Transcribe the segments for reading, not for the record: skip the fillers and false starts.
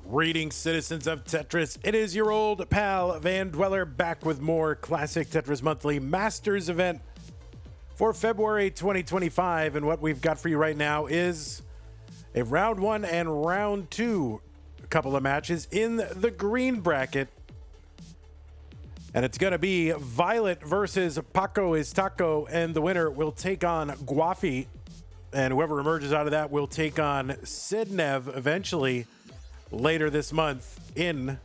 Greetings, citizens of Tetris. It is your old pal, Van Dweller, back with more classic Tetris Monthly Masters event for February 2025. And what we've got for you right now is a round one and round two, a couple of matches in the green bracket. And it's going to be Violet versus Paco is Taco, and the winner will take on Gwafey. And whoever emerges out of that will take on Sidnev eventually later this month in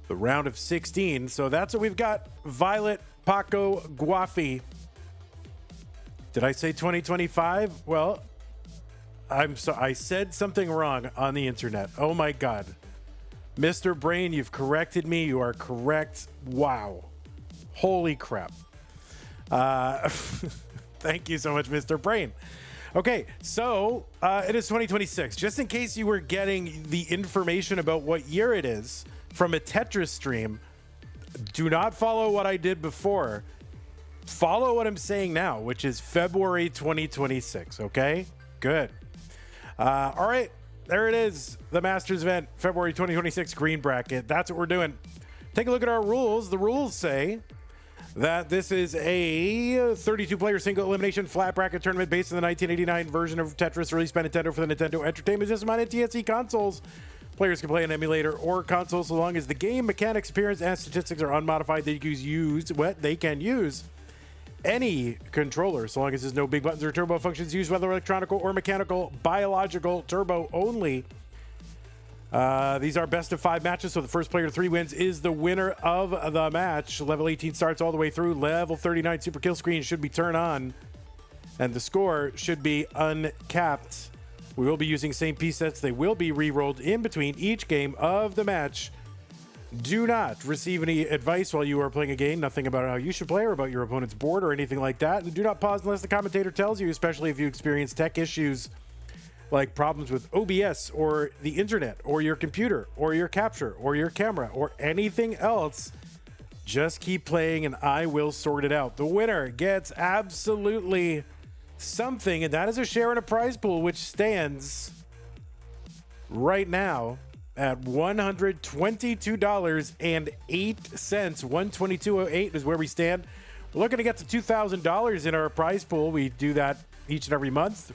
the round of 16. So that's what we've got. Violet, Paco, Gwafey. Did I say 2025? Well, I said something wrong on the internet. Oh my God. Mr. Brain, you've corrected me. You are correct. Wow. Holy crap. Thank you so much, Mr. Brain. Okay, so it is 2026. Just in case you were getting the information about what year it is from a Tetris stream, do not follow what I did before. Follow what I'm saying now, which is February 2026, okay? Good. All right, there it is. The Masters event, February 2026 green bracket. That's what we're doing. Take a look at our rules. The rules say that this is a 32-player single elimination flat bracket tournament based on the 1989 version of Tetris released by Nintendo for the Nintendo Entertainment System on NTSC consoles. Players can play an emulator or console so long as the game mechanics, appearance, and statistics are unmodified. They can use any controller so long as there's no big buttons or turbo functions used, whether electronic or mechanical, biological, turbo only. These are best of 5 matches, so the first player to 3 wins is the winner of the match. Level 18 starts all the way through. Level 39 super kill screen should be turned on, and the score should be uncapped. We will be using same piece sets. They will be re-rolled in between each game of the match. Do not receive any advice while you are playing a game, nothing about how you should play or about your opponent's board or anything like that. And do not pause unless the commentator tells you, especially if you experience tech issues like problems with OBS or the internet or your computer or your capture or your camera or anything else. Just keep playing and I will sort it out. The winner gets absolutely something, and that is a share in a prize pool, which stands right now at $122.08. $122.08 is where we stand. We're looking to get to $2,000 in our prize pool. We do that each and every month.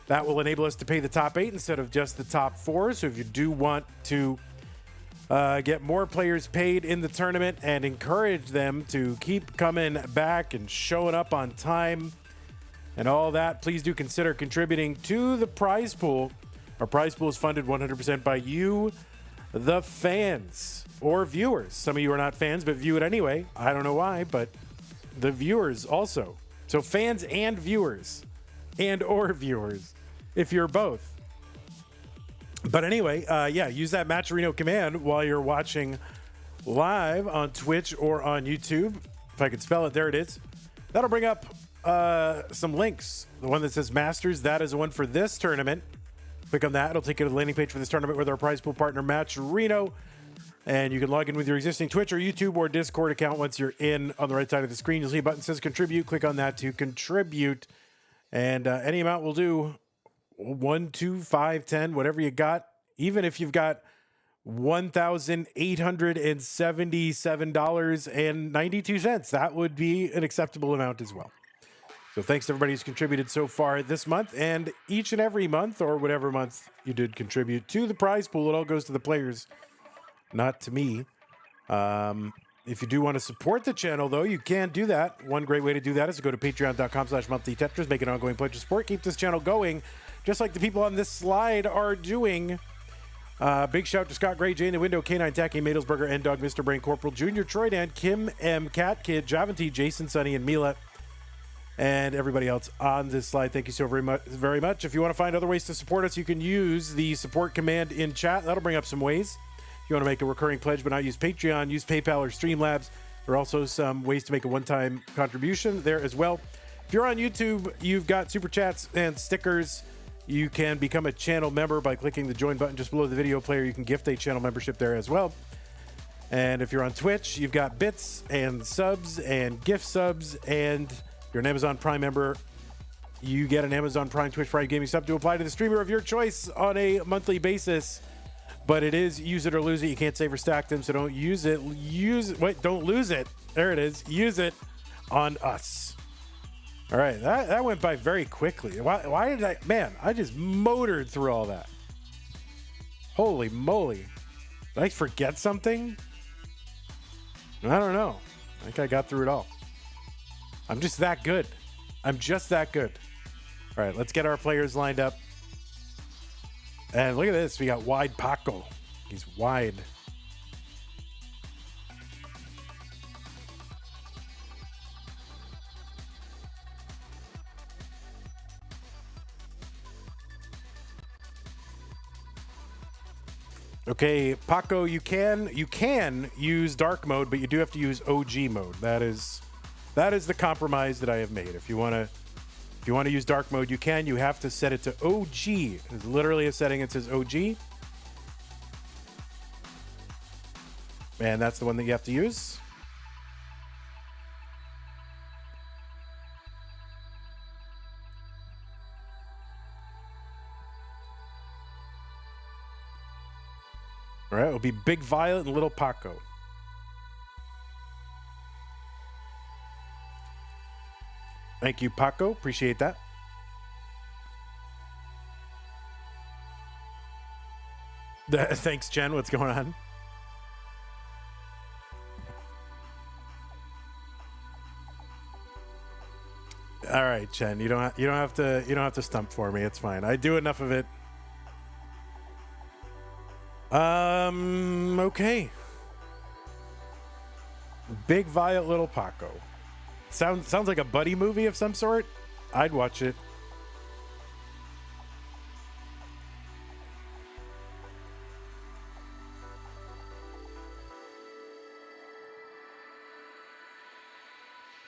That will enable us to pay the top 8 instead of just the top 4. So if you do want to get more players paid in the tournament and encourage them to keep coming back and showing up on time and all that, please do consider contributing to the prize pool. Our prize pool is funded 100% by you, the fans or viewers. Some of you are not fans, but view it anyway. I don't know why, but the viewers also. So fans and viewers or viewers, if you're both. But anyway, use that Matcherino command while you're watching live on Twitch or on YouTube. If I could spell it, there it is. That'll bring up some links. The one that says Masters, that is the one for this tournament. Click on that. It'll take you to the landing page for this tournament with our prize pool partner, Matcherino. And you can log in with your existing Twitch or YouTube or Discord account. Once you're in, on the right side of the screen, you'll see a button that says Contribute. Click on that to contribute. And any amount will do. 1, 2, 5, 10, whatever you got. Even if you've got $1,877.92, that would be an acceptable amount as well. So thanks to everybody who's contributed so far this month and each and every month, or whatever month you did contribute to the prize pool. It all goes to the players, not to me. If you do want to support the channel, though, you can do that. One great way to do that is to go to patreon.com/monthlytetris, make an ongoing pledge of support, keep this channel going, just like the people on this slide are doing. Big shout to Scott Gray, Jane the Window, K9 Tacky, Madelsberger, N Dog, Mr. Brain, Corporal Junior, Troy Dan, Kim M, Cat Kid, Javanti, Jason, Sunny, and Mila, and everybody else on this slide. Thank you so very much. If you want to find other ways to support us, you can use the support command in chat. That'll bring up some ways. If you want to make a recurring pledge but not use Patreon, use PayPal or Streamlabs. There are also some ways to make a one-time contribution there as well. If you're on YouTube, you've got super chats and stickers. You can become a channel member by clicking the join button just below the video player. You can gift a channel membership there as well. And if you're on Twitch, you've got bits and subs and gift subs, and you're an Amazon Prime member. You get an Amazon Prime Twitch Prime Gaming sub to apply to the streamer of your choice on a monthly basis. But it is use it or lose it. You can't save or stack them, so don't use it. Wait, don't lose it. There it is. Use it on us. All right, that went by very quickly. Why did I? Man, I just motored through all that. Holy moly! Did I forget something? I don't know. I think I got through it all. I'm just that good. I'm just that good. All right, let's get our players lined up. And look at this. We got wide Paco. He's wide. Okay, Paco, you can use dark mode, but you do have to use OG mode. That is the compromise that I have made. If you want to use dark mode, you can. You have to set it to OG. There's literally a setting that says OG. And that's the one that you have to use. All right, it'll be Big Violet and Little Paco. Thank you, Paco. Appreciate that. Thanks, Jen. What's going on? All right, Jen. You don't have to stump for me. It's fine. I do enough of it. Okay. Big Violet, Little Paco. Sounds like a buddy movie of some sort. I'd watch it.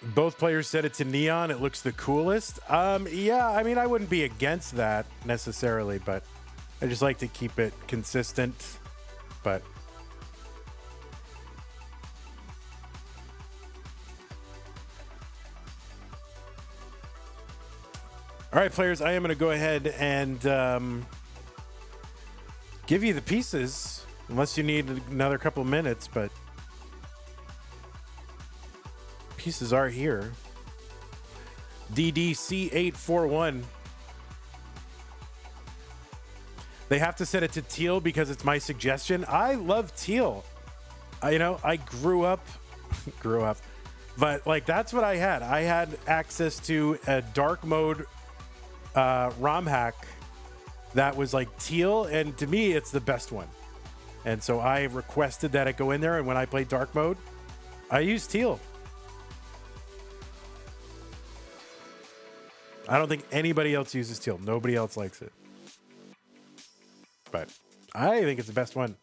Both players set it to neon. It looks the coolest. Yeah, I mean, I wouldn't be against that necessarily, but I just like to keep it consistent. But all right, players, I am going to go ahead and give you the pieces, unless you need another couple of minutes, but pieces are here. DDC841. They have to set it to teal because it's my suggestion. I love teal. I grew up, but like that's what I had. I had access to a dark mode ROM hack that was like teal, and to me, it's the best one. And so I requested that it go in there, and when I played dark mode, I used teal. I don't think anybody else uses teal. Nobody else likes it. But I think it's the best one.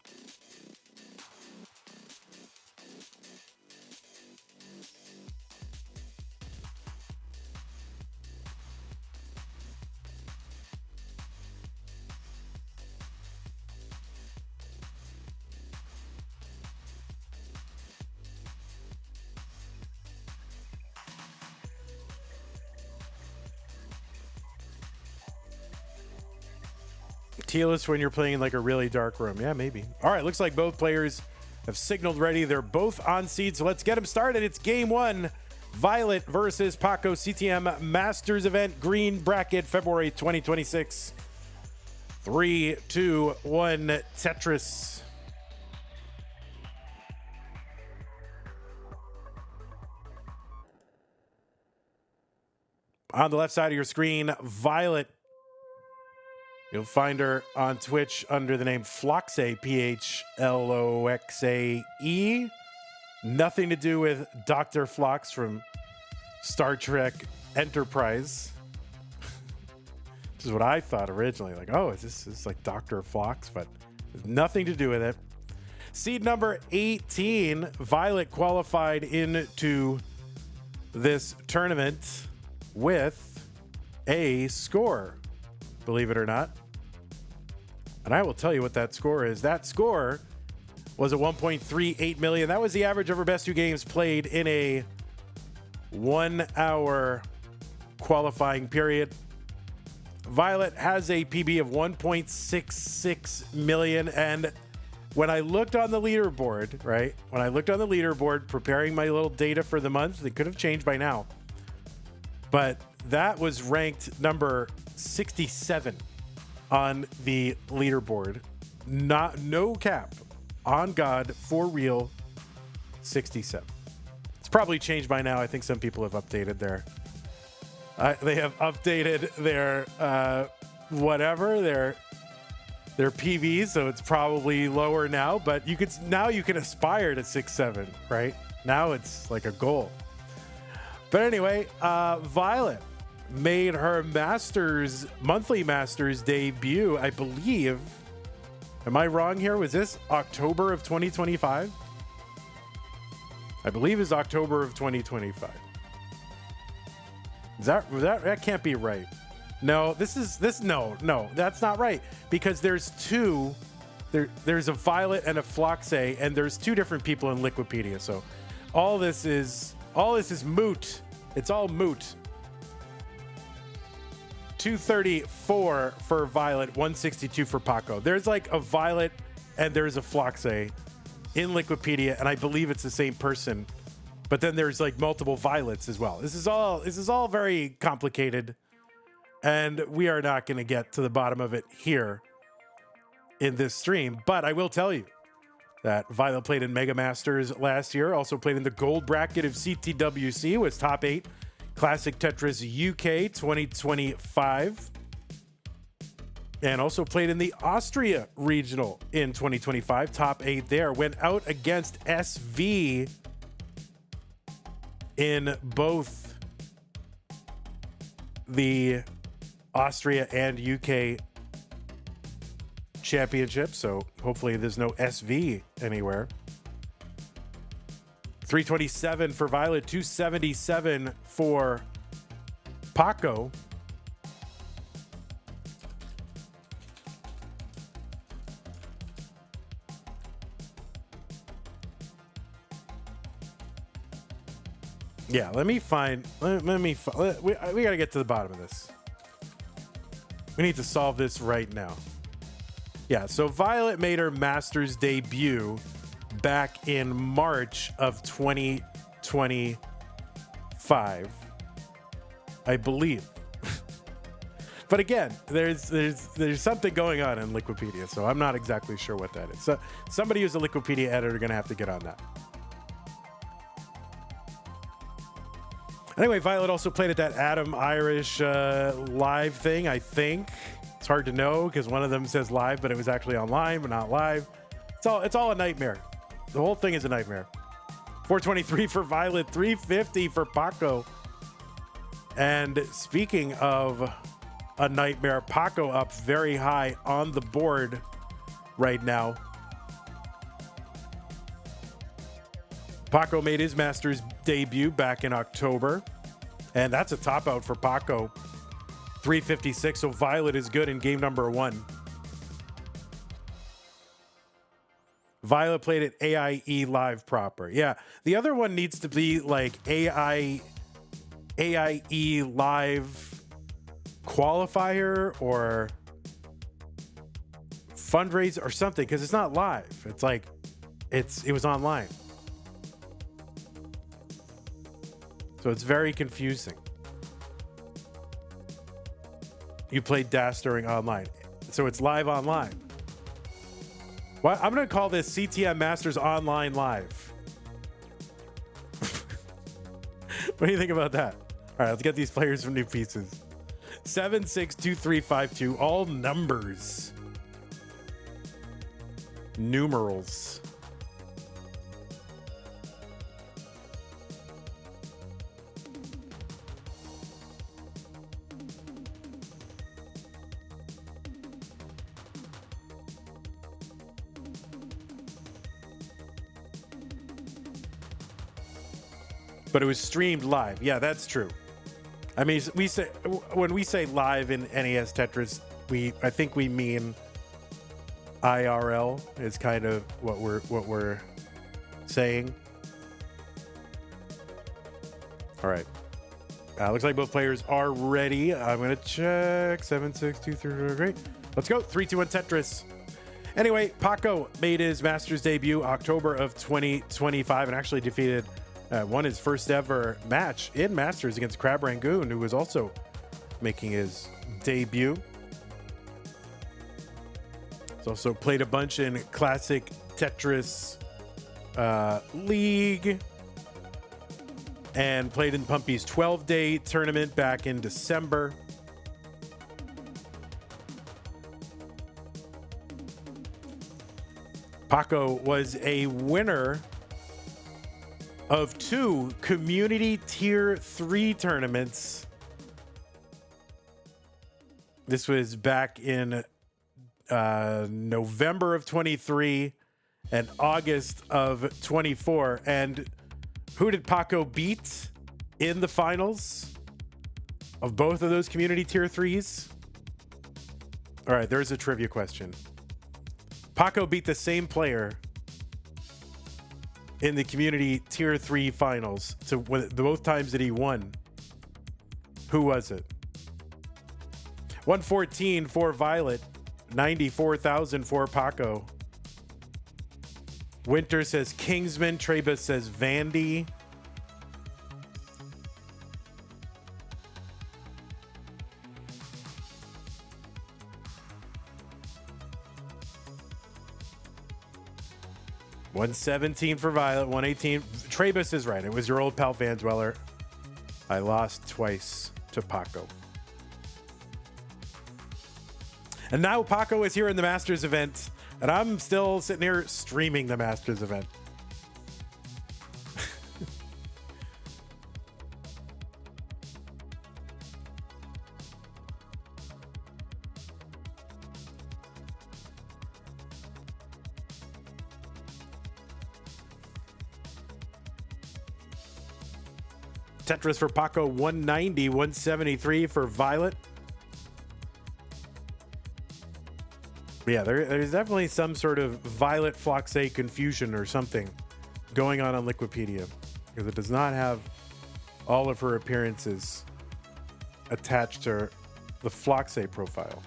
Teal is when you're playing in like a really dark room. Yeah, maybe. All right, looks like both players have signaled ready. They're both on seed, so let's get them started. It's game one. Violet versus Paco, CTM Masters event, green bracket, February 2026. 3, 2, 1, Tetris. On the left side of your screen, Violet. You'll find her on Twitch under the name Phloxe, Phloxe. Nothing to do with Dr. Phlox from Star Trek Enterprise. Which is what I thought originally. Like, oh, is this like Dr. Phlox? But nothing to do with it. Seed number 18, Violet qualified into this tournament with a score. Believe it or not. And I will tell you what that score is. That score was a 1.38 million. That was the average of her best two games played in a 1 hour qualifying period. Violet has a PB of 1.66 million. And when I looked on the leaderboard, right? When I looked on the leaderboard, preparing my little data for the month, it could have changed by now. But that was ranked number 67 on the leaderboard. No cap. On God, for real, 67. It's probably changed by now. I think some people have updated they have updated their whatever, their PVs, so it's probably lower now, but you can aspire to 6-7, right? Now it's like a goal. But anyway, Violet made her monthly Masters debut, I believe. Am I wrong here? Was this October of 2025? I believe it's October of 2025. That can't be right. No, no, that's not right, because there's two. There's a Violet and a Floxay, and there's two different people in Liquipedia. So all this is moot. It's all moot. 234 for Violet, 162 for Paco. There's like a Violet and there's a Floxay in Liquipedia, and I believe it's the same person. But then there's like multiple Violets as well. This is all very complicated, and we are not going to get to the bottom of it here in this stream. But I will tell you that Violet played in Mega Masters last year, also played in the gold bracket of CTWC, was top 8 Classic Tetris UK 2025, and also played in the Austria Regional in 2025, top 8 there. Went out against SV in both the Austria and UK championships, so hopefully there's no SV anywhere. 327 for Violet, 277 for Paco. Yeah, we got to get to the bottom of this. We need to solve this right now. Yeah, so Violet made her Masters debut back in March of 2025, I believe. But again, there's something going on in Liquipedia, so I'm not exactly sure what that is. So somebody who's a Liquipedia editor going to have to get on that. Anyway, Violet also played at that Adam Irish live thing, I think. It's hard to know because one of them says live, but it was actually online, but not live. It's all a nightmare. The whole thing is a nightmare. 423 for Violet, 350 for Paco. And speaking of a nightmare, Paco up very high on the board right now. Paco made his Masters debut back in October, and that's a top out for Paco. 356, so Violet is good in game number 1. Violet played at AIE Live proper. Yeah, the other one needs to be like AIE Live qualifier or fundraiser or something, because it's not live. It's like it was online. So it's very confusing. You played DAS during online. So it's live online. Well, I'm going to call this CTM Masters Online Live. What do you think about that? All right, let's get these players from new pieces. 762352, all numbers. Numerals. But it was streamed live. Yeah, that's true. I mean, when we say live in NES Tetris, I think we mean IRL is kind of what we're saying. All right. Looks like both players are ready. I'm going to check. 7, 6, 2, 3. Great. Let's go. 3, 2, 1 Tetris. Anyway, Paco made his Masters debut October of 2025 and actually defeated, won his first ever match in Masters against Crab Rangoon, who was also making his debut. He's also played a bunch in Classic Tetris League and played in Pumpy's 12-day tournament back in December. Paco was a winner of 2 community tier 3 tournaments. This was back in November of 23 and August of 24. And who did Paco beat in the finals of both of those community tier 3s? All right, there's a trivia question. Paco beat the same player in the community tier 3 finals. So both times that he won, who was it? 114 for Violet, 94,000 for Paco. Winter says Kingsman. Trebus says Vandy. $117 for Violet, 118. Trebus is right. It was your old pal Van Dweller. I lost twice to Paco. And now Paco is here in the Masters event, and I'm still sitting here streaming the Masters event. Tetris for Paco, 190, 173 for Violet. Yeah, there's definitely some sort of Violet Floxay confusion or something going on Liquipedia, because it does not have all of her appearances attached to the Floxay profile.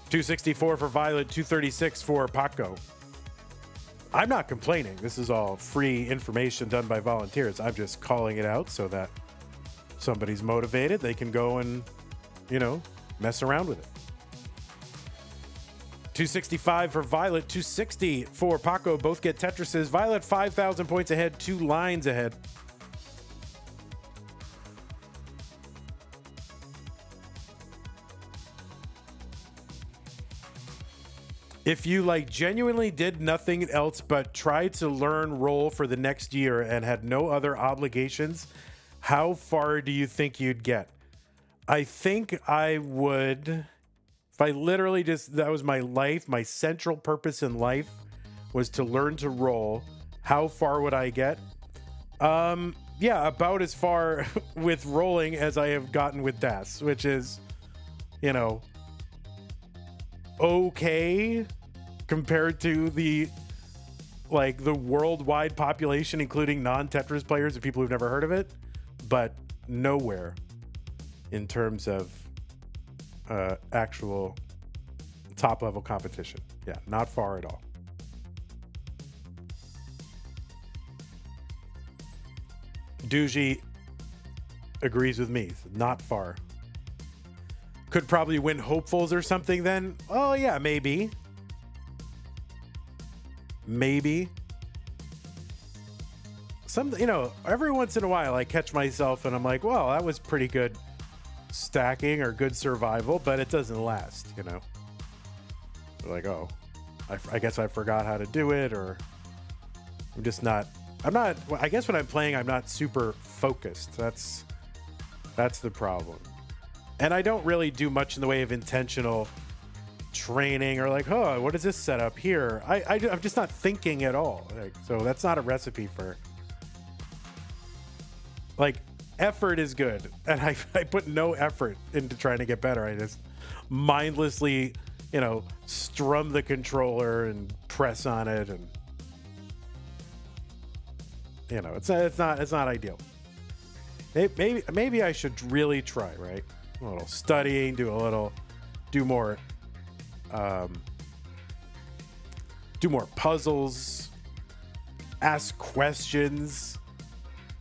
$264 for Violet, $236 for Paco. I'm not complaining. This is all free information done by volunteers. I'm just calling it out so that somebody's motivated. They can go and, mess around with it. $265 for Violet, $260 for Paco. Both get Tetrises. Violet 5,000 points ahead, 2 lines ahead. If you genuinely did nothing else but tried to learn roll for the next year and had no other obligations, how far do you think you'd get? I think I would, if I literally that was my life, my central purpose in life was to learn to roll, how far would I get? Yeah, about as far with rolling as I have gotten with DAS, which is, okay compared to the worldwide population, including non-Tetris players and people who've never heard of it, but nowhere in terms of actual top level competition. Yeah, not far at all. Doogie agrees with me. Not far. Could probably win hopefuls or something then. Oh yeah, maybe. Maybe. Every once in a while I catch myself and I'm like, well, that was pretty good stacking or good survival, but it doesn't last, Like, oh, I guess I forgot how to do it, or I guess when I'm playing, I'm not super focused. That's the problem. And I don't really do much in the way of intentional training or what is this setup here? I'm just not thinking at all. So that's not a recipe for effort is good. And I put no effort into trying to get better. I just mindlessly strum the controller and press on it, and it's not ideal. Maybe I should really try, right? A little studying, do more puzzles, ask questions.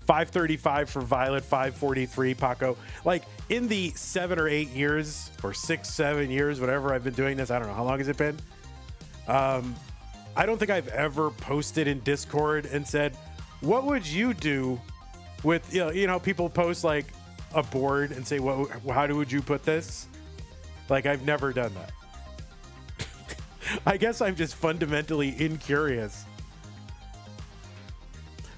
535 for Violet, 543 Paco. Like in the 7 or 8 years or 6, 7 years, whatever I've been doing this, I don't know how long has it been. I don't think I've ever posted in Discord and said, "What would you do with people post like a board and say, how would you put this?" Like I've never done that. I guess I'm just fundamentally incurious.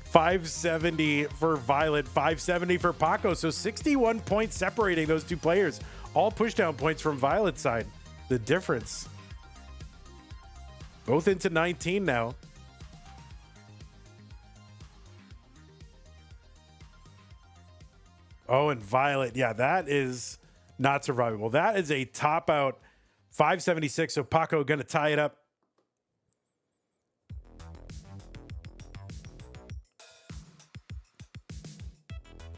570 for Violet, 570 for Paco. So 61 points separating those two players. All pushdown points from Violet's side. The difference. Both into 19 now. Oh, and Violet. Yeah, that is not survivable. That is a top out 576. So Paco going to tie it up.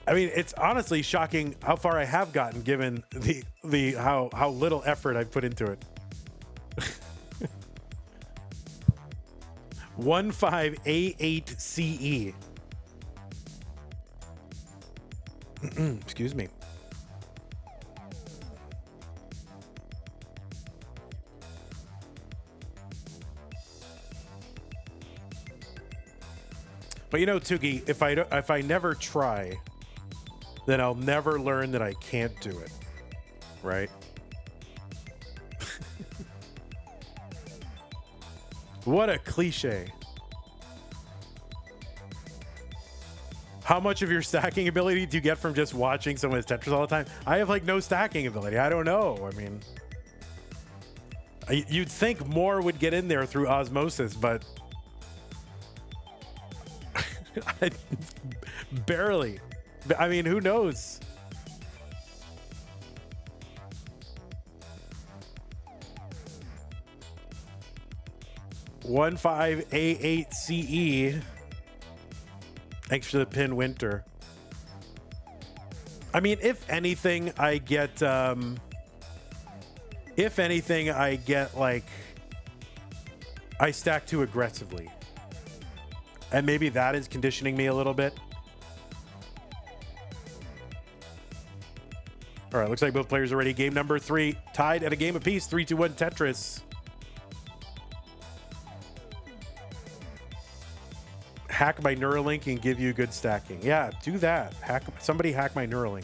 I mean, it's honestly shocking how far I have gotten given the how little effort I've put into it. 15A8CE. Excuse me. But Tugi, if I never try, then I'll never learn that I can't do it, right? What a cliche. How much of your stacking ability do you get from just watching someone's Tetris all the time? I have like no stacking ability. I don't know. I mean, you'd think more would get in there through osmosis, but barely. I mean, who knows? One 15A8CE. Thanks for the pin, Winter. I mean, if anything, I get like, I stack too aggressively. And maybe that is conditioning me a little bit. All right, looks like both players are ready. Game number 3, tied at a game apiece. 3-2-1 Tetris. Hack my Neuralink and give you good stacking. Yeah, do that. Somebody hack my Neuralink.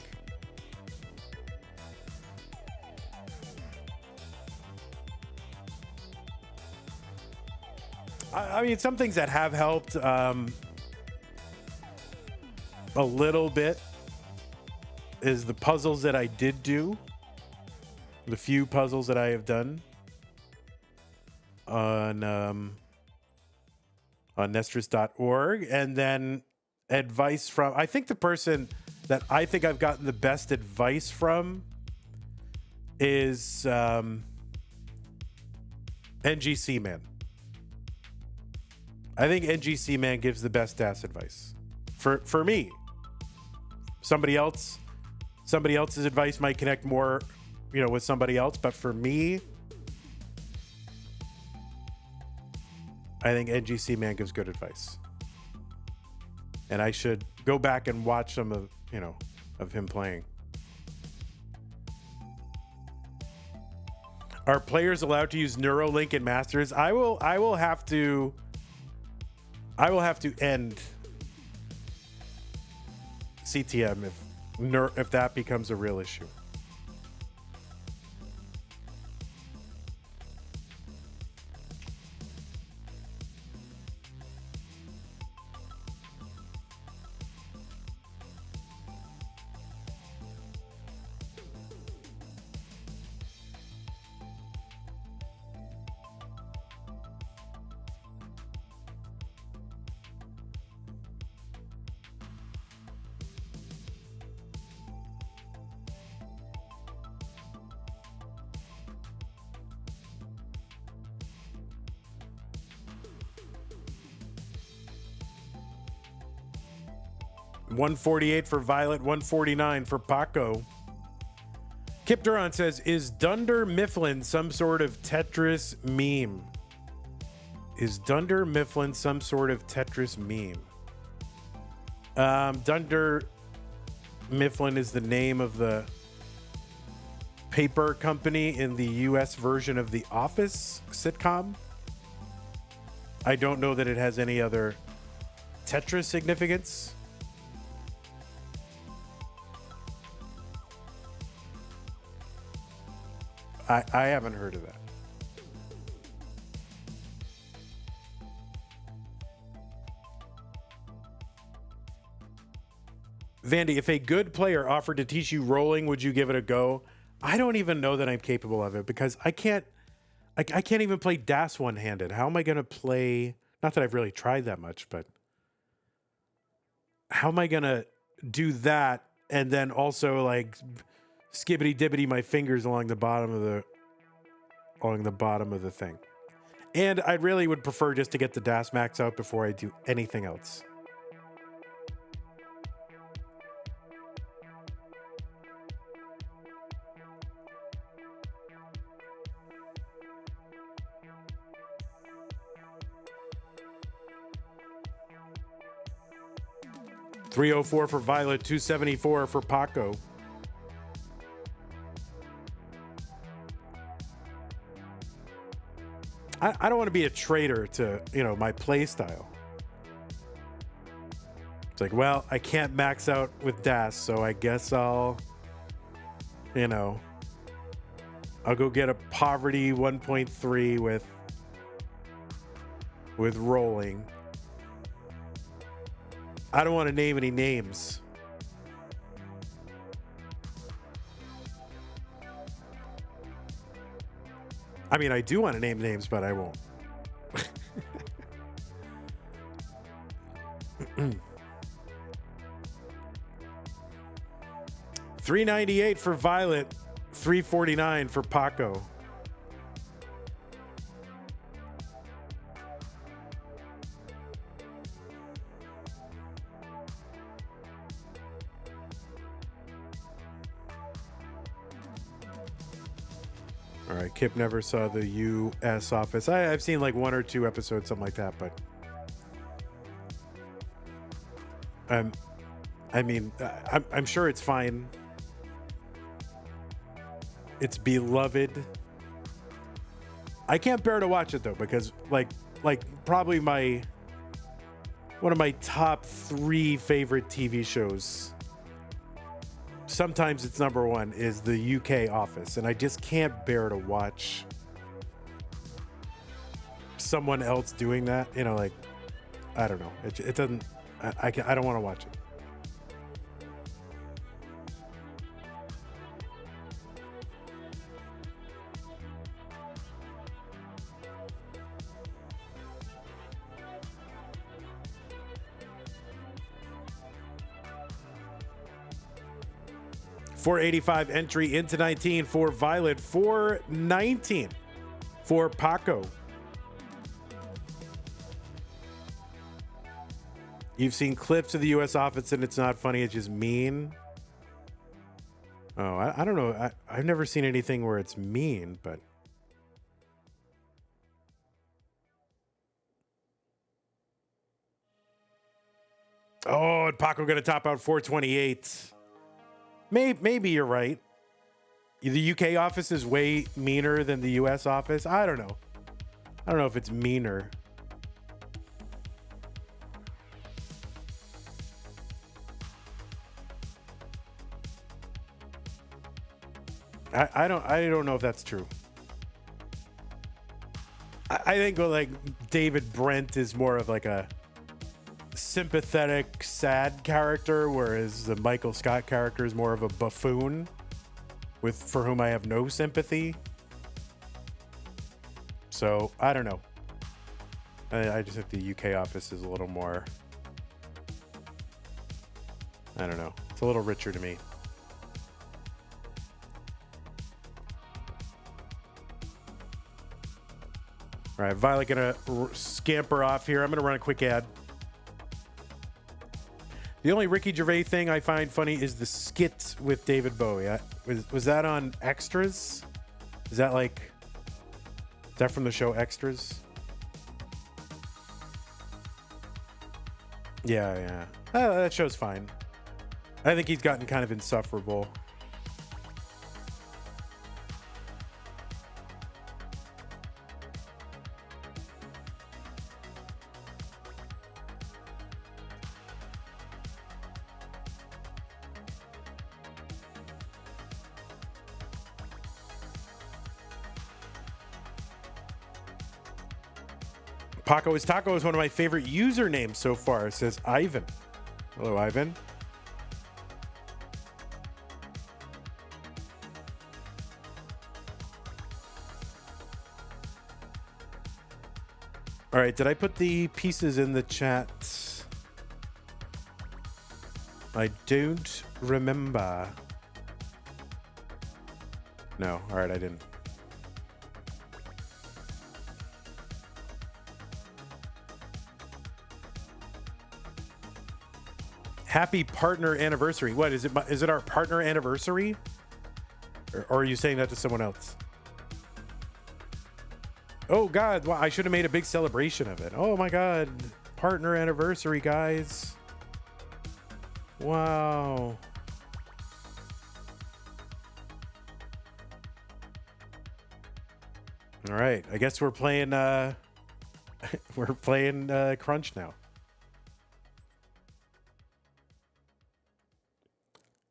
I mean, some things that have helped a little bit is the puzzles that I did do. The few puzzles that I have done on Nestris.org, and then advice from, I think the person that I think I've gotten the best advice from is NGC Man. I think NGC Man gives the best ass advice for me. Somebody else's advice might connect more, with somebody else, but for me, I think NGC Man gives good advice. And I should go back and watch some of him playing. Are players allowed to use Neuralink in Masters? I will have to end CTM if that becomes a real issue. 148 for Violet, 149 for Paco. Kip Duran says, is Dunder Mifflin some sort of Tetris meme? Is Dunder Mifflin some sort of Tetris meme? Dunder Mifflin is the name of the paper company in the US version of The Office sitcom. I don't know that it has any other Tetris significance. I haven't heard of that. Vandy, if a good player offered to teach you rolling, would you give it a go? I don't even know that I'm capable of it because I can't even play DAS one-handed. How am I going to play? Not that I've really tried that much, but how am I going to do that and then also like skibbity dibbity my fingers along the bottom of the thing? And I really would prefer just to get the DAS max out before I do anything else. $304 for Violet, $274 for Paco. I don't want to be a traitor to, my play style. It's like, well, I can't max out with DAS, so I guess I'll go get a poverty 1.3 with rolling. I don't want to name any names. I mean, I do want to name names, but I won't. $398 for Violet, $349 for Paco. All right, Kip never saw the U.S. Office. I've seen like 1 or 2 episodes, something like that, but I'm sure it's fine. It's beloved. I can't bear to watch it though because like probably one of my top 3 favorite TV shows. Sometimes it's number 1 is the UK Office, and I just can't bear to watch someone else doing that. Like, I don't know. It doesn't. I don't want to watch it. $485 entry into 19 for Violet, $419 for Paco. You've seen clips of the U.S. Office and it's not funny, it's just mean. Oh, I don't know. I've never seen anything where it's mean, but oh, and Paco gonna top out 428. Maybe you're right. The UK office is way meaner than the US office. I don't know. I don't know if it's meaner. I don't know if that's true. I think like David Brent is more of like a sympathetic, sad character, whereas the Michael Scott character is more of a buffoon for whom I have no sympathy. So I don't know. I just think the UK office is a little more, I don't know. It's a little richer to me. All right, Violet gonna scamper off here. I'm gonna run a quick ad. The only Ricky Gervais thing I find funny is the skit with David Bowie. Was that on Extras? Is that from the show Extras? Yeah. That show's fine. I think he's gotten kind of insufferable. Paco is Taco is one of my favorite usernames so far, says Ivan. Hello, Ivan. All right, did I put the pieces in the chat? I don't remember. No, all right, I didn't. Happy partner anniversary. What is it? Is it our partner anniversary? Or are you saying that to someone else? Oh God, well, I should have made a big celebration of it. Oh my God, partner anniversary, guys. Wow. All right, I guess we're playing Crunch now.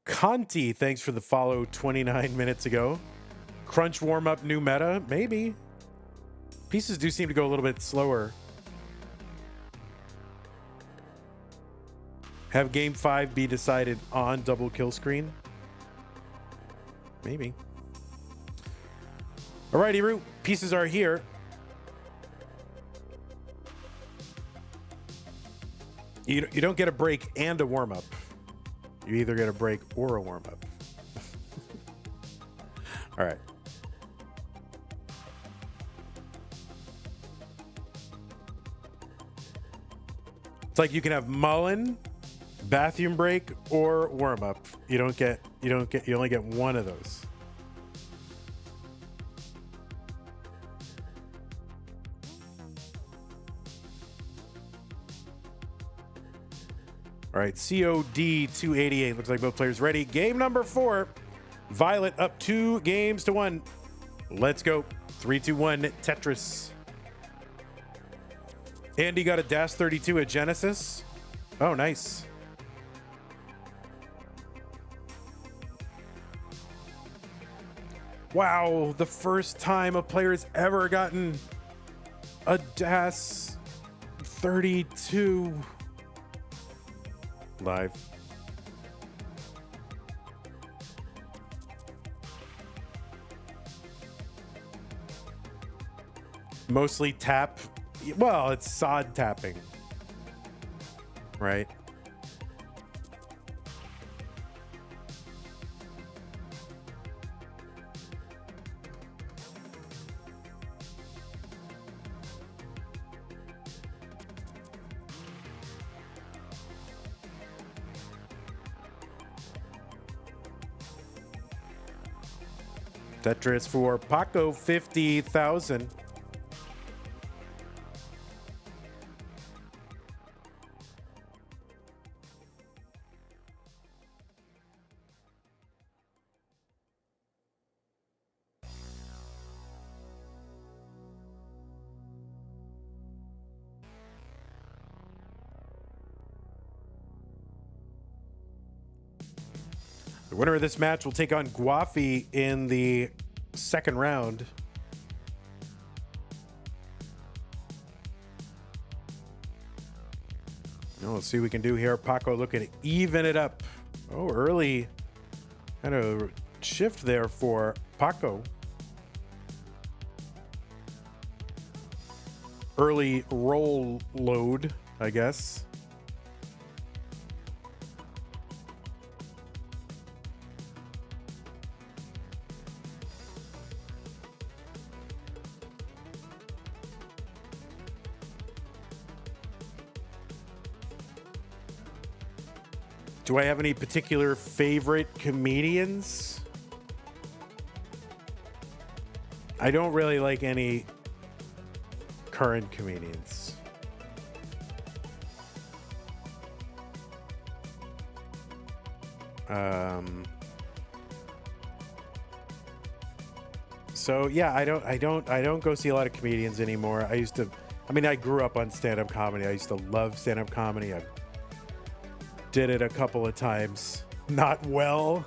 Conti, thanks for the follow 29 minutes ago. Crunch warm-up, new meta? Maybe. Pieces do seem to go a little bit slower. Have game 5 be decided on double kill screen? Maybe. Alrighty, Root. Pieces are here. You don't get a break and a warm-up. You either get a break or a warm-up. All right. It's like you can have mullen, bathroom break, or warm-up. You only get one of those. All right, COD 288. Looks like both players ready. Game number 4. Violet up 2-1. Let's go. 3, 2, 1. Tetris. Andy got a Dash 32 at Genesis. Oh, nice. Wow, the first time a player has ever gotten a Dash 32 live. Mostly tap. Well, it's sod tapping, right? Tetris for Paco, 50,000. The winner of this match will take on Gwafey in the second round. Now let's see what we can do here. Paco looking to even it up. Oh, early kind of shift there for Paco. Early roll load, I guess. Do I have any particular favorite comedians? I don't really like any current comedians. So yeah, I don't go see a lot of comedians anymore. I grew up on stand-up comedy. I used to love stand-up comedy. I did it a couple of times, not well,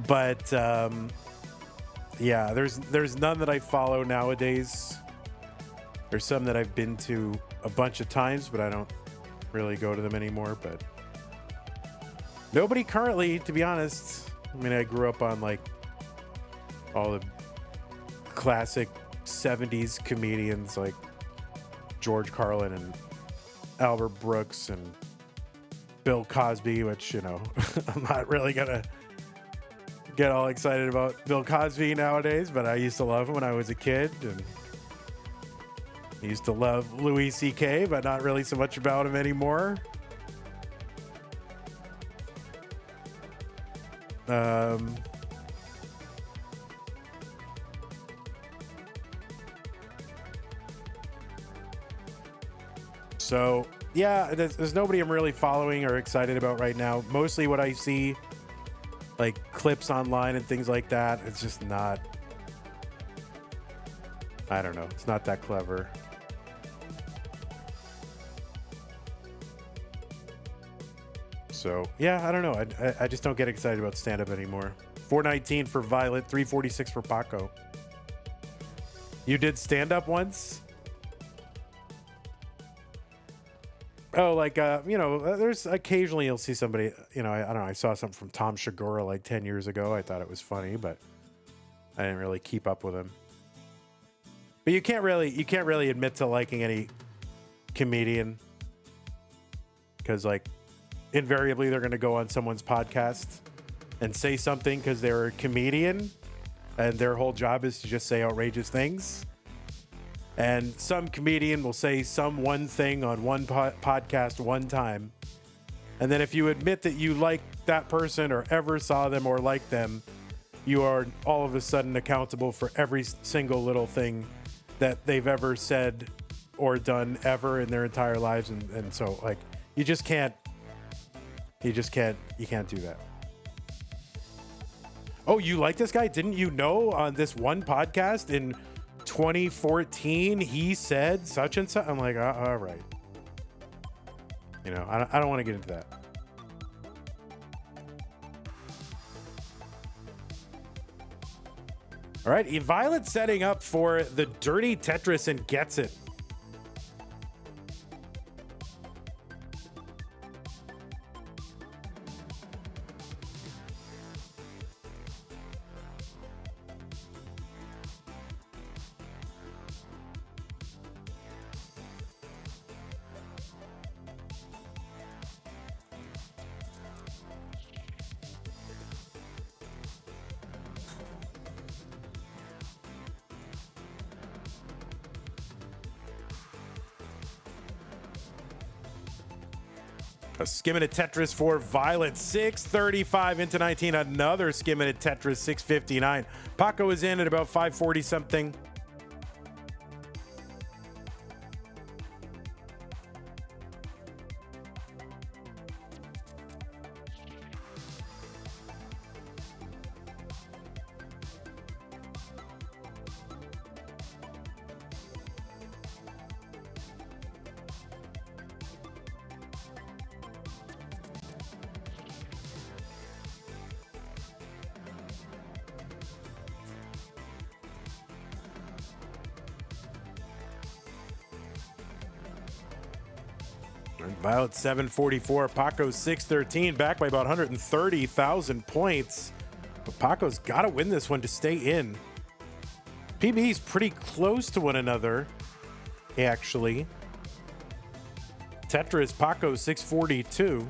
but yeah, there's none that I follow nowadays. There's some that I've been to a bunch of times, but I don't really go to them anymore. But nobody currently, to be honest. I mean, I grew up on like all the classic 70s comedians like George Carlin and Albert Brooks and Bill Cosby, which, you know, I'm not really gonna get all excited about Bill Cosby nowadays, but I used to love him when I was a kid, and I used to love Louis C.K., but not really so much about him anymore. So yeah, there's nobody I'm really following or excited about right now. Mostly what I see, like clips online and things like that, it's just not, I don't know, it's not that clever. So yeah, I don't know. I just don't get excited about stand-up anymore. 419 for Violet, 346 for Paco. You did stand-up once? Oh, like, you know, there's occasionally you'll see somebody, you know, I don't know, I saw something from Tom Segura like 10 years ago. I thought it was funny, but I didn't really keep up with him. But you can't really admit to liking any comedian, because like invariably they're going to go on someone's podcast and say something because they're a comedian and their whole job is to just say outrageous things. And some comedian will say some one thing on one podcast one time. And then if you admit that you like that person or ever saw them or like them, you are all of a sudden accountable for every single little thing that they've ever said or done ever in their entire lives. And so like, you can't do that. Oh, you like this guy? Didn't you know on this one podcast in 2014 he said such and such? I'm like, all right. You know, I don't want to get into that. All right, Violet setting up for the dirty Tetris and gets it. A skimminted Tetris for Violet, 6:35 into 19. Another skimminted Tetris, 6:59. Paco is in at about 5:40 something. Violet 744, Paco 613, back by about 130,000 points. But Paco's got to win this one to stay in. PB's pretty close to one another, actually. Tetris, Paco 642.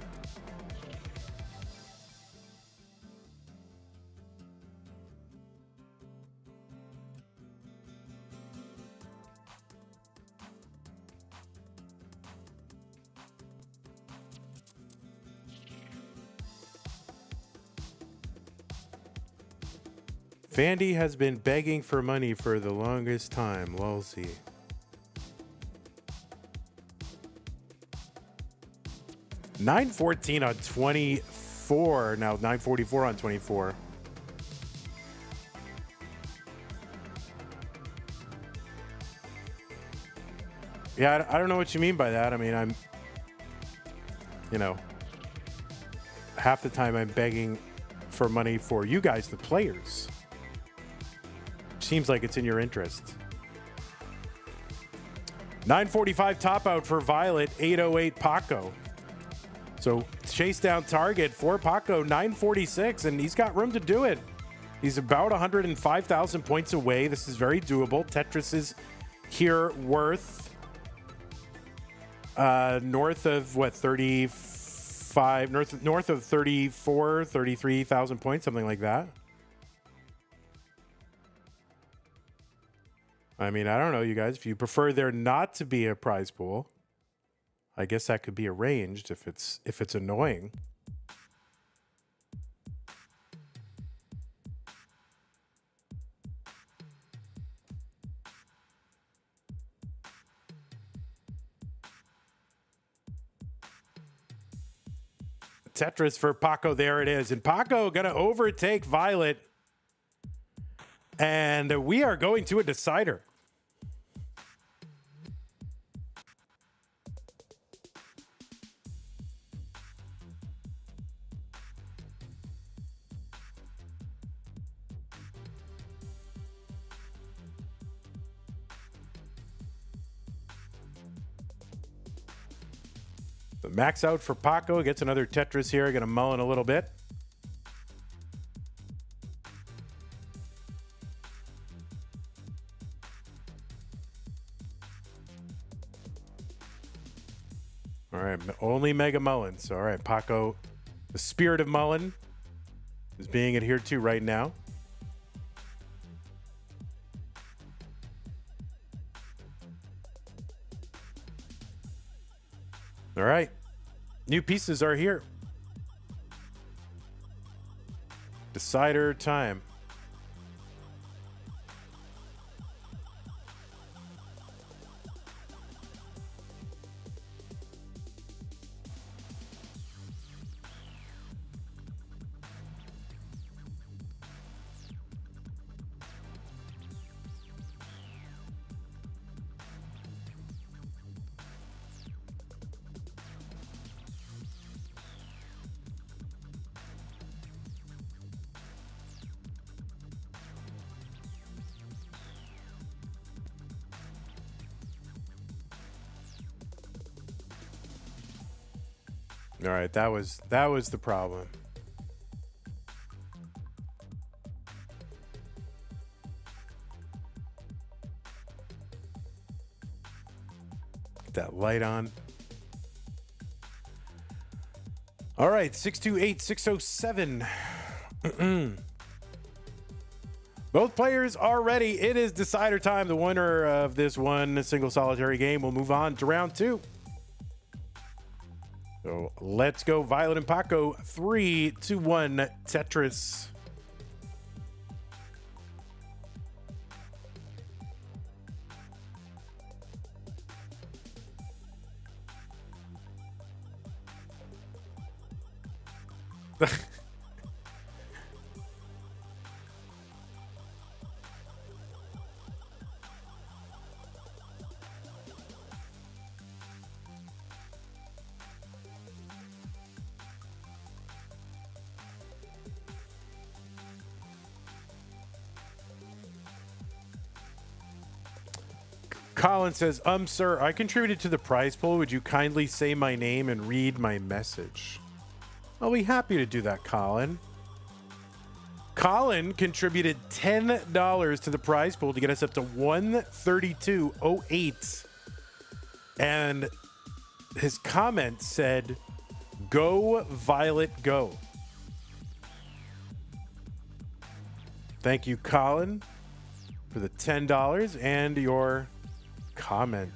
Vandy has been begging for money for the longest time. Lulzy. $9.14 on 24. Now $9.44 on 24. Yeah, I don't know what you mean by that. I mean, I'm, you know, half the time I'm begging for money for you guys, the players. Seems like it's in your interest. 945 top out for Violet, 808 Paco. So chase down target for Paco, 946, and he's got room to do it. He's about 105,000 points away. This is very doable. Tetris is here worth north of what, 35, north of 34, 33,000 points, something like that. I mean, I don't know, you guys. If you prefer there not to be a prize pool, I guess that could be arranged if it's annoying. Tetris for Paco. There it is. And Paco going to overtake Violet. And we are going to a decider. The max out for Paco. Gets another Tetris here. Going to mullen a little bit. All right, only Mega Mullins. All right, Paco, the spirit of Mullen is being adhered to right now. All right, new pieces are here. Decider time. All right, that was the problem. Get that light on. All right, 628-607. Both players are ready. It is decider time. The winner of this one single solitary game will move on to round two. So let's go, Violet and Paco. 3, 2, 1, Tetris. Colin says, sir, I contributed to the prize pool. Would you kindly say my name and read my message? I'll be happy to do that, Colin. Colin contributed $10 to the prize pool to get us up to 132.08. And his comment said, go, Violet, go. Thank you, Colin, for the $10 and your comment.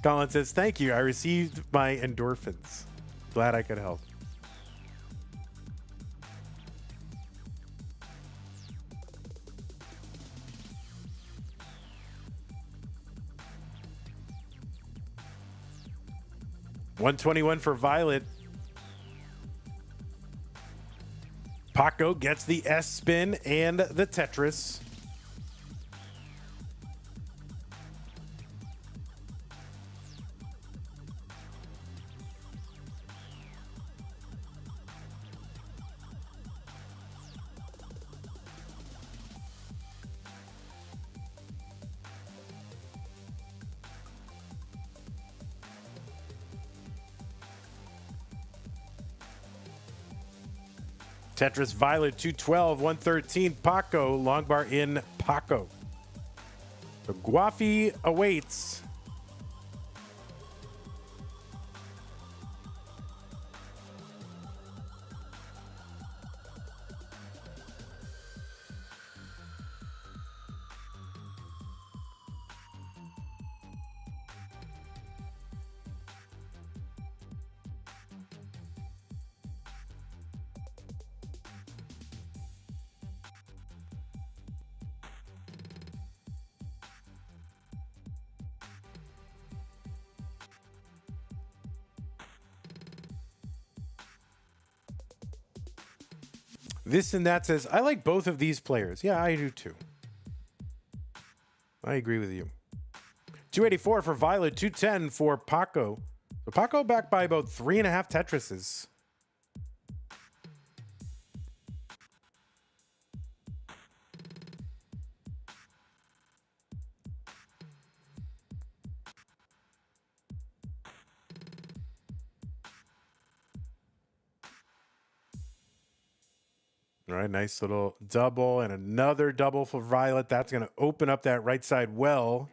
Colin says, thank you. I received my endorphins. Glad I could help. $121 for Violet. Paco gets the S spin and the Tetris. Tetris Violet 212, 113 Paco, long bar in Paco. So Gwafey awaits. This and that says, I like both of these players. Yeah, I do too. I agree with you. 284 for Violet, 210 for Paco. So Paco back by about 3.5 Tetrises. All right, nice little double and another double for Violet. That's going to open up that right side well.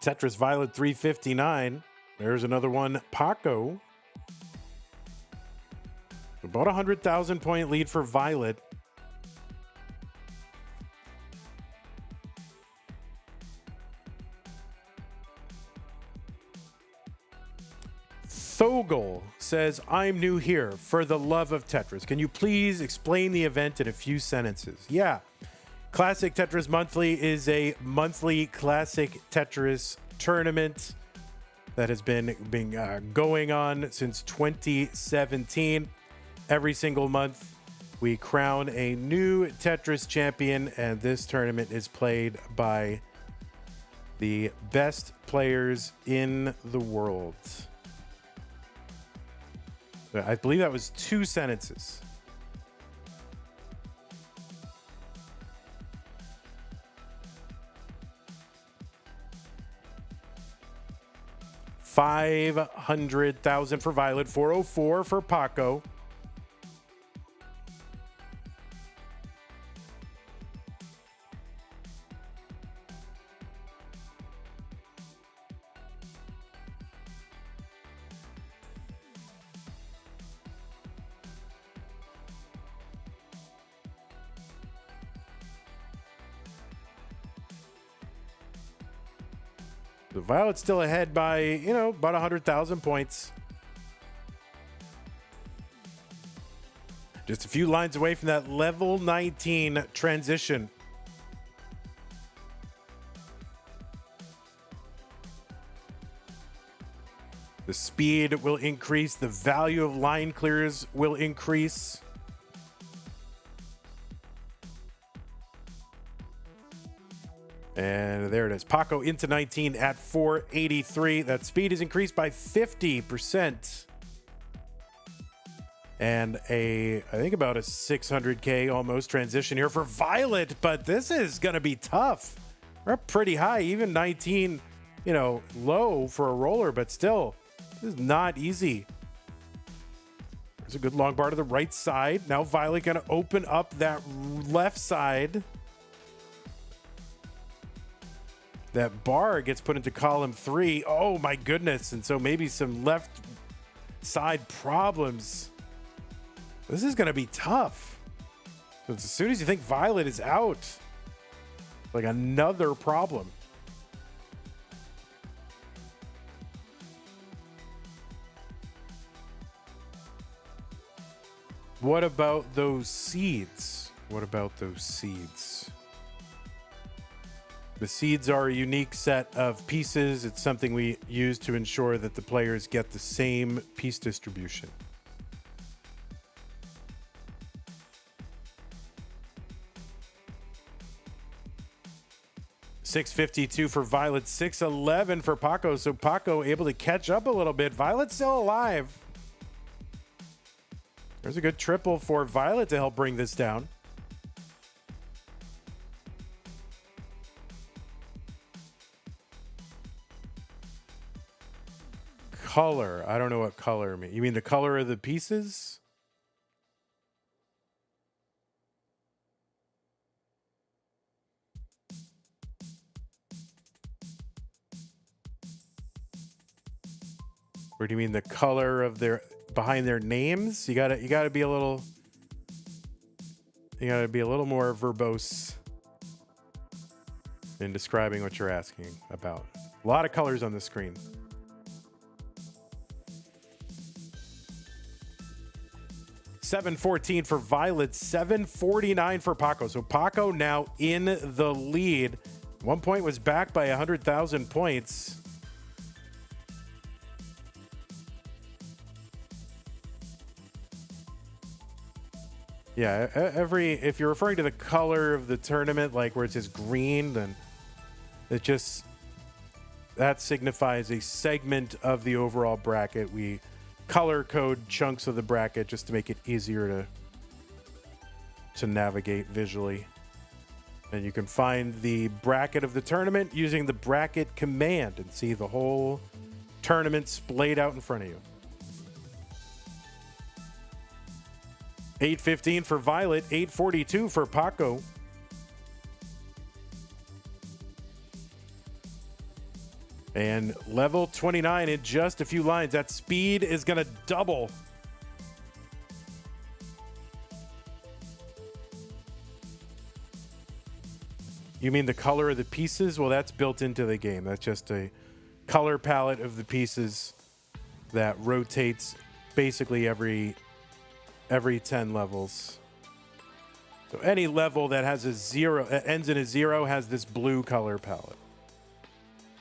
Tetris Violet 359. There's another one, Paco. About 100,000 point lead for Violet. Thogel says, I'm new here. For the love of Tetris, can you please explain the event in a few sentences? Yeah. Classic Tetris Monthly is a monthly classic Tetris tournament that has been going on since 2017. Every single month, we crown a new Tetris champion, and this tournament is played by the best players in the world. I believe that was 2 sentences. $500,000 for Violet, 404 for Paco. The Violet's still ahead by, about 100,000 points. Just a few lines away from that level 19 transition. The speed will increase. The value of line clears will increase. And there it is. Paco into 19 at 483. That speed is increased by 50%. And I think about a 600K almost transition here for Violet, but this is going to be tough. We're up pretty high, even 19, low for a roller, but still, this is not easy. There's a good long bar to the right side. Now Violet going to open up that left side. That bar gets put into column 3. Oh my goodness. And so maybe some left side problems. This is going to be tough. As soon as you think Violet is out, like another problem. What about those seeds? What about those seeds? The seeds are a unique set of pieces. It's something we use to ensure that the players get the same piece distribution. $6.52 for Violet, $6.11 for Paco. So Paco able to catch up a little bit. Violet's still alive. There's a good triple for Violet to help bring this down. Color. I don't know what color means. You mean the color of the pieces? Or do you mean the color of their behind their names? You gotta be a little more verbose in describing what you're asking about. A lot of colors on the screen. $7.14 for Violet, $7.49 for Paco. So Paco now in the lead. 1 point was back by 100,000 points. Yeah, if you're referring to the color of the tournament, like where it says green, then that signifies a segment of the overall bracket. We color code chunks of the bracket just to make it easier to navigate visually. And you can find the bracket of the tournament using the bracket command and see the whole tournament splayed out in front of you. $8.15 for Violet, $8.42 for Paco. And level 29 in just a few lines. That speed is going to double. You mean the color of the pieces? Well, that's built into the game. That's just a color palette of the pieces that rotates basically every 10 levels. So any level that has a zero, ends in a zero, has this blue color palette.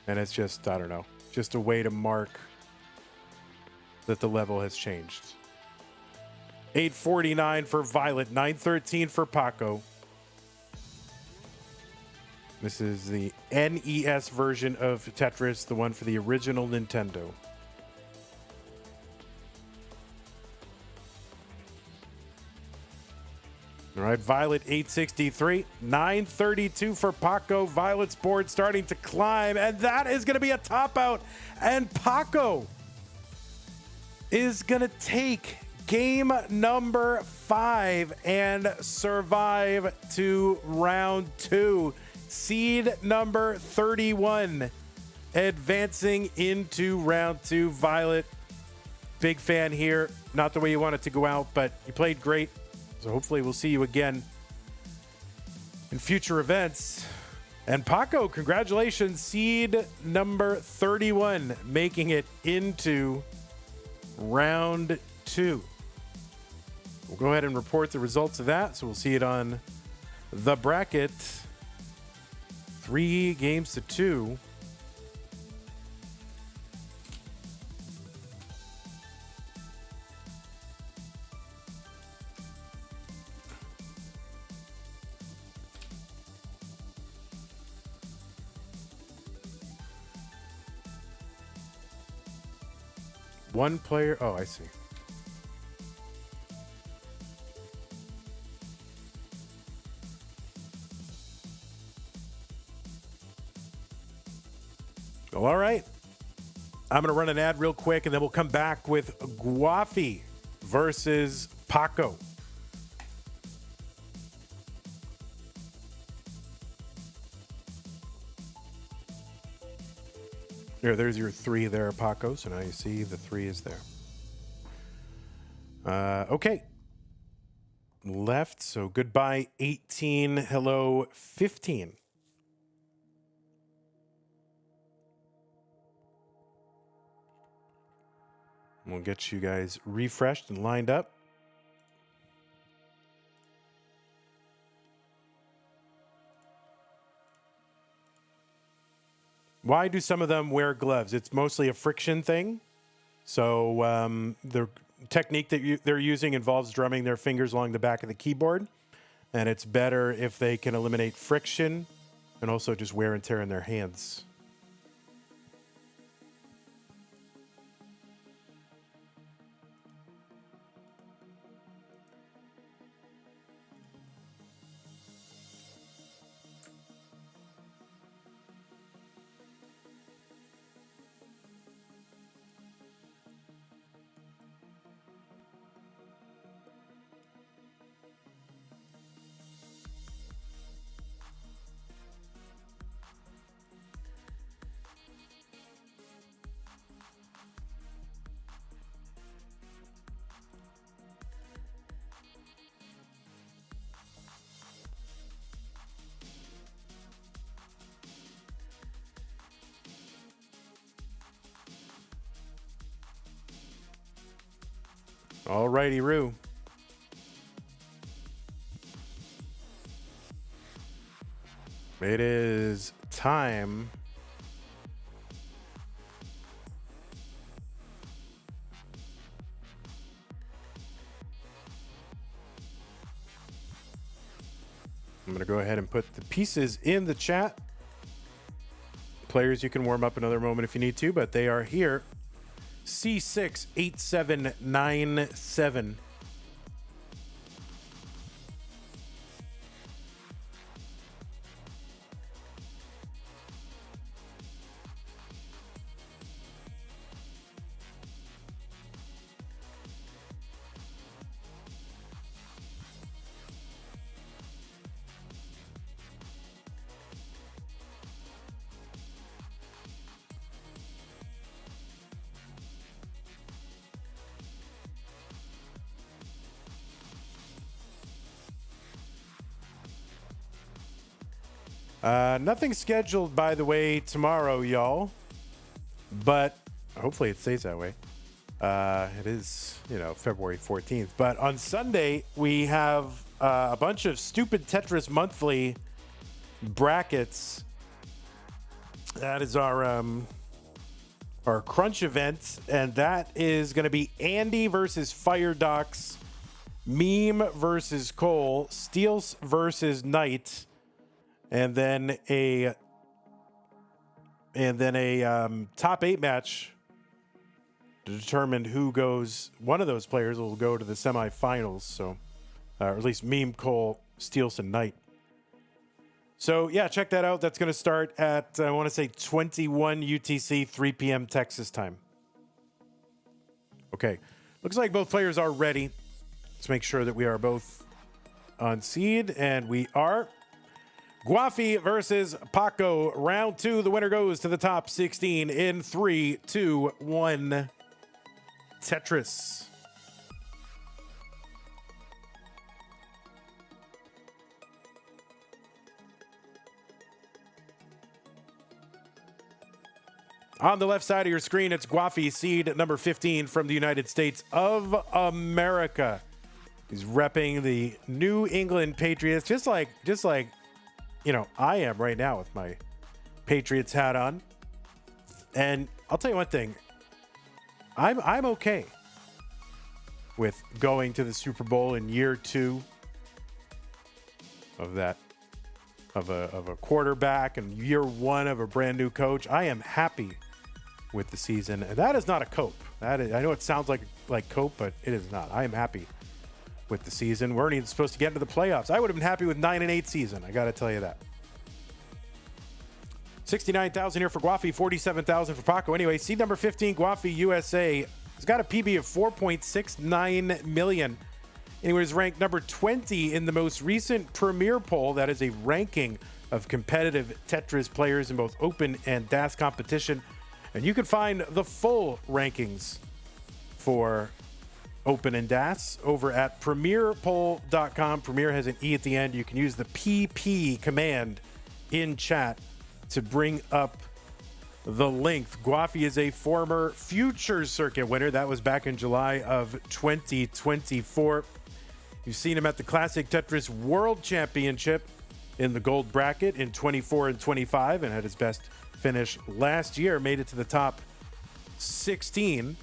And it's just, I don't know, just a way to mark that the level has changed. $8.49 for Violet, $9.13 for Paco. This is the NES version of Tetris, the one for the original Nintendo. All right, Violet 863, 932 for Paco. Violet's board starting to climb, and that is going to be a top out. And Paco is going to take game number 5 and survive to round 2. Seed number 31 advancing into round 2. Violet, big fan here. Not the way you want it to go out, but you played great. So hopefully we'll see you again in future events. And Paco, congratulations, seed number 31, making it into round 2. We'll go ahead and report the results of that. So we'll see it on the bracket. 3 games to 2. One player. Oh, I see. Well, all right. I'm going to run an ad real quick, and then we'll come back with Gwafey versus Paco. There's your 3 there, Paco. So now you see the 3 is there. Okay. Left. So goodbye 18. Hello 15. We'll get you guys refreshed and lined up. Why do some of them wear gloves? It's mostly a friction thing. So the technique that they're using involves drumming their fingers along the back of the keyboard. And it's better if they can eliminate friction and also just wear and tear in their hands. All righty, Roo. It is time. I'm going to go ahead and put the pieces in the chat. Players, you can warm up another moment if you need to, but they are here. C68797. Nothing scheduled, by the way, tomorrow, y'all. But hopefully it stays that way. It is, February 14th. But on Sunday, we have a bunch of stupid Tetris monthly brackets. That is our crunch event. And that is going to be Andy versus Firedox, Meme versus Cole, Steels versus Knight. And then a top 8 match to determine who goes. One of those players will go to the semifinals. So, or at least Meme, Cole, Steels, and Knight. So yeah, check that out. That's going to start at I want to say 21 UTC, 3 p.m. Texas time. Okay, looks like both players are ready. Let's make sure that we are both on seed, and we are. Gwafey versus Paco, round 2. The winner goes to the top 16 in 3, 2, 1. Tetris. On the left side of your screen, it's Gwafey, seed number 15 from the United States of America. He's repping the New England Patriots, just like I am right now with my Patriots hat on. And I'll tell you one thing. I'm okay with going to the Super Bowl in year 2 of that of a quarterback and year 1 of a brand new coach. I am happy with the season. And that is not a cope. That is, I know it sounds like cope, but it is not. I am happy with the season. We're even supposed to get into the playoffs. I would have been happy with 9-8 season. I got to tell you that. 69,000 here for Gwafey, 47,000 for Paco. Anyway, seed number 15, Gwafey, USA, has got a PB of 4.69 million. And he was ranked number 20 in the most recent Premier poll. That is a ranking of competitive Tetris players in both open and DAS competition. And you can find the full rankings for Open and DAS over at premierpoll.com. Premier has an E at the end. You can use the PP command in chat to bring up the length. Gwafey is a former Future Circuit winner. That was back in July of 2024. You've seen him at the Classic Tetris World Championship in the gold bracket in 24 and 25 and had his best finish last year. Made it to the top 16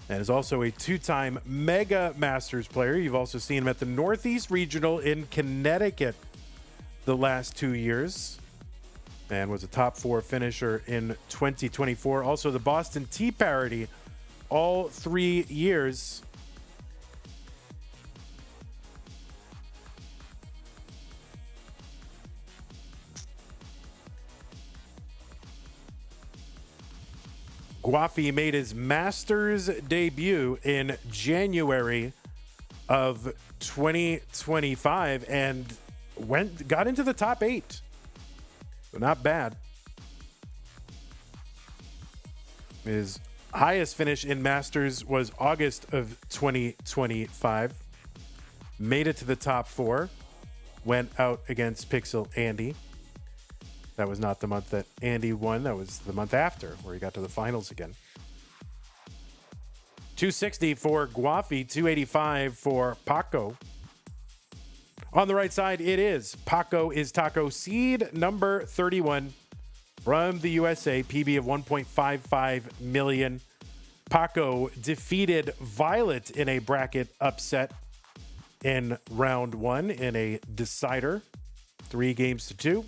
and is also a two-time Mega Masters player. You've also seen him at the Northeast Regional in Connecticut the last 2 years and was a top 4 finisher in 2024. Also the Boston Tea Parity all 3 years. Gwafey made his Masters debut in January of 2025 and got into the top 8. So not bad. His highest finish in Masters was August of 2025. Made it to the top 4. Went out against Pixel Andy. That was not the month that Andy won. That was the month after, where he got to the finals again. 260 for Gwafey, 285 for Paco. On the right side, it is Paco is Taco, seed number 31 from the USA, PB of 1.55 million. Paco defeated Violet in a bracket upset in round 1 in a decider, 3-2.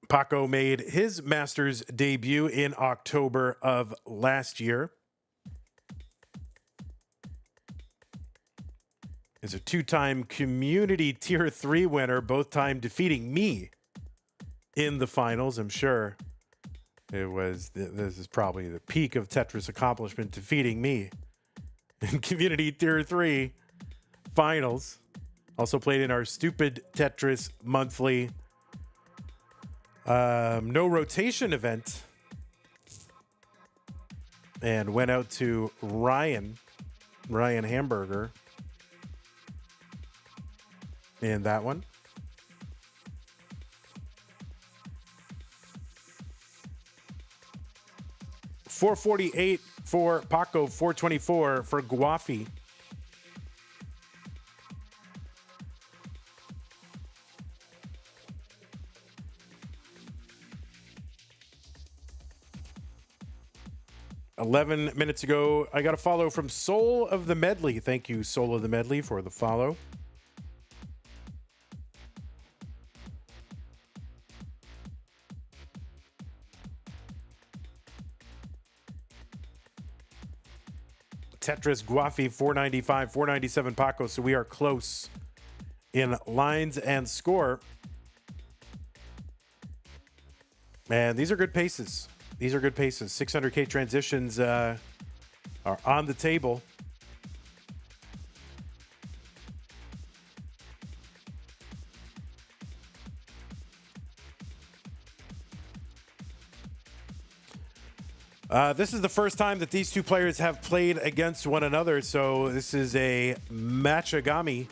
Paco made his Masters debut in October of last year. Is a 2-time community tier 3 winner, both time defeating me in the finals. I'm sure this is probably the peak of Tetris accomplishment, defeating me in community tier 3 finals. Also played in our stupid Tetris monthly no rotation event and went out to Ryan Hamburger in that one. $448 for Paco, $424 for Gwafey. $11 minutes ago, I got a follow from Soul of the Medley. Thank you, Soul of the Medley, for the follow. Tetris, Gwafey, 495, 497 Paco. So we are close in lines and score. And these are good paces. These are good paces. 600K transitions are on the table. This is the first time that these two players have played against one another, so this is a matchagami.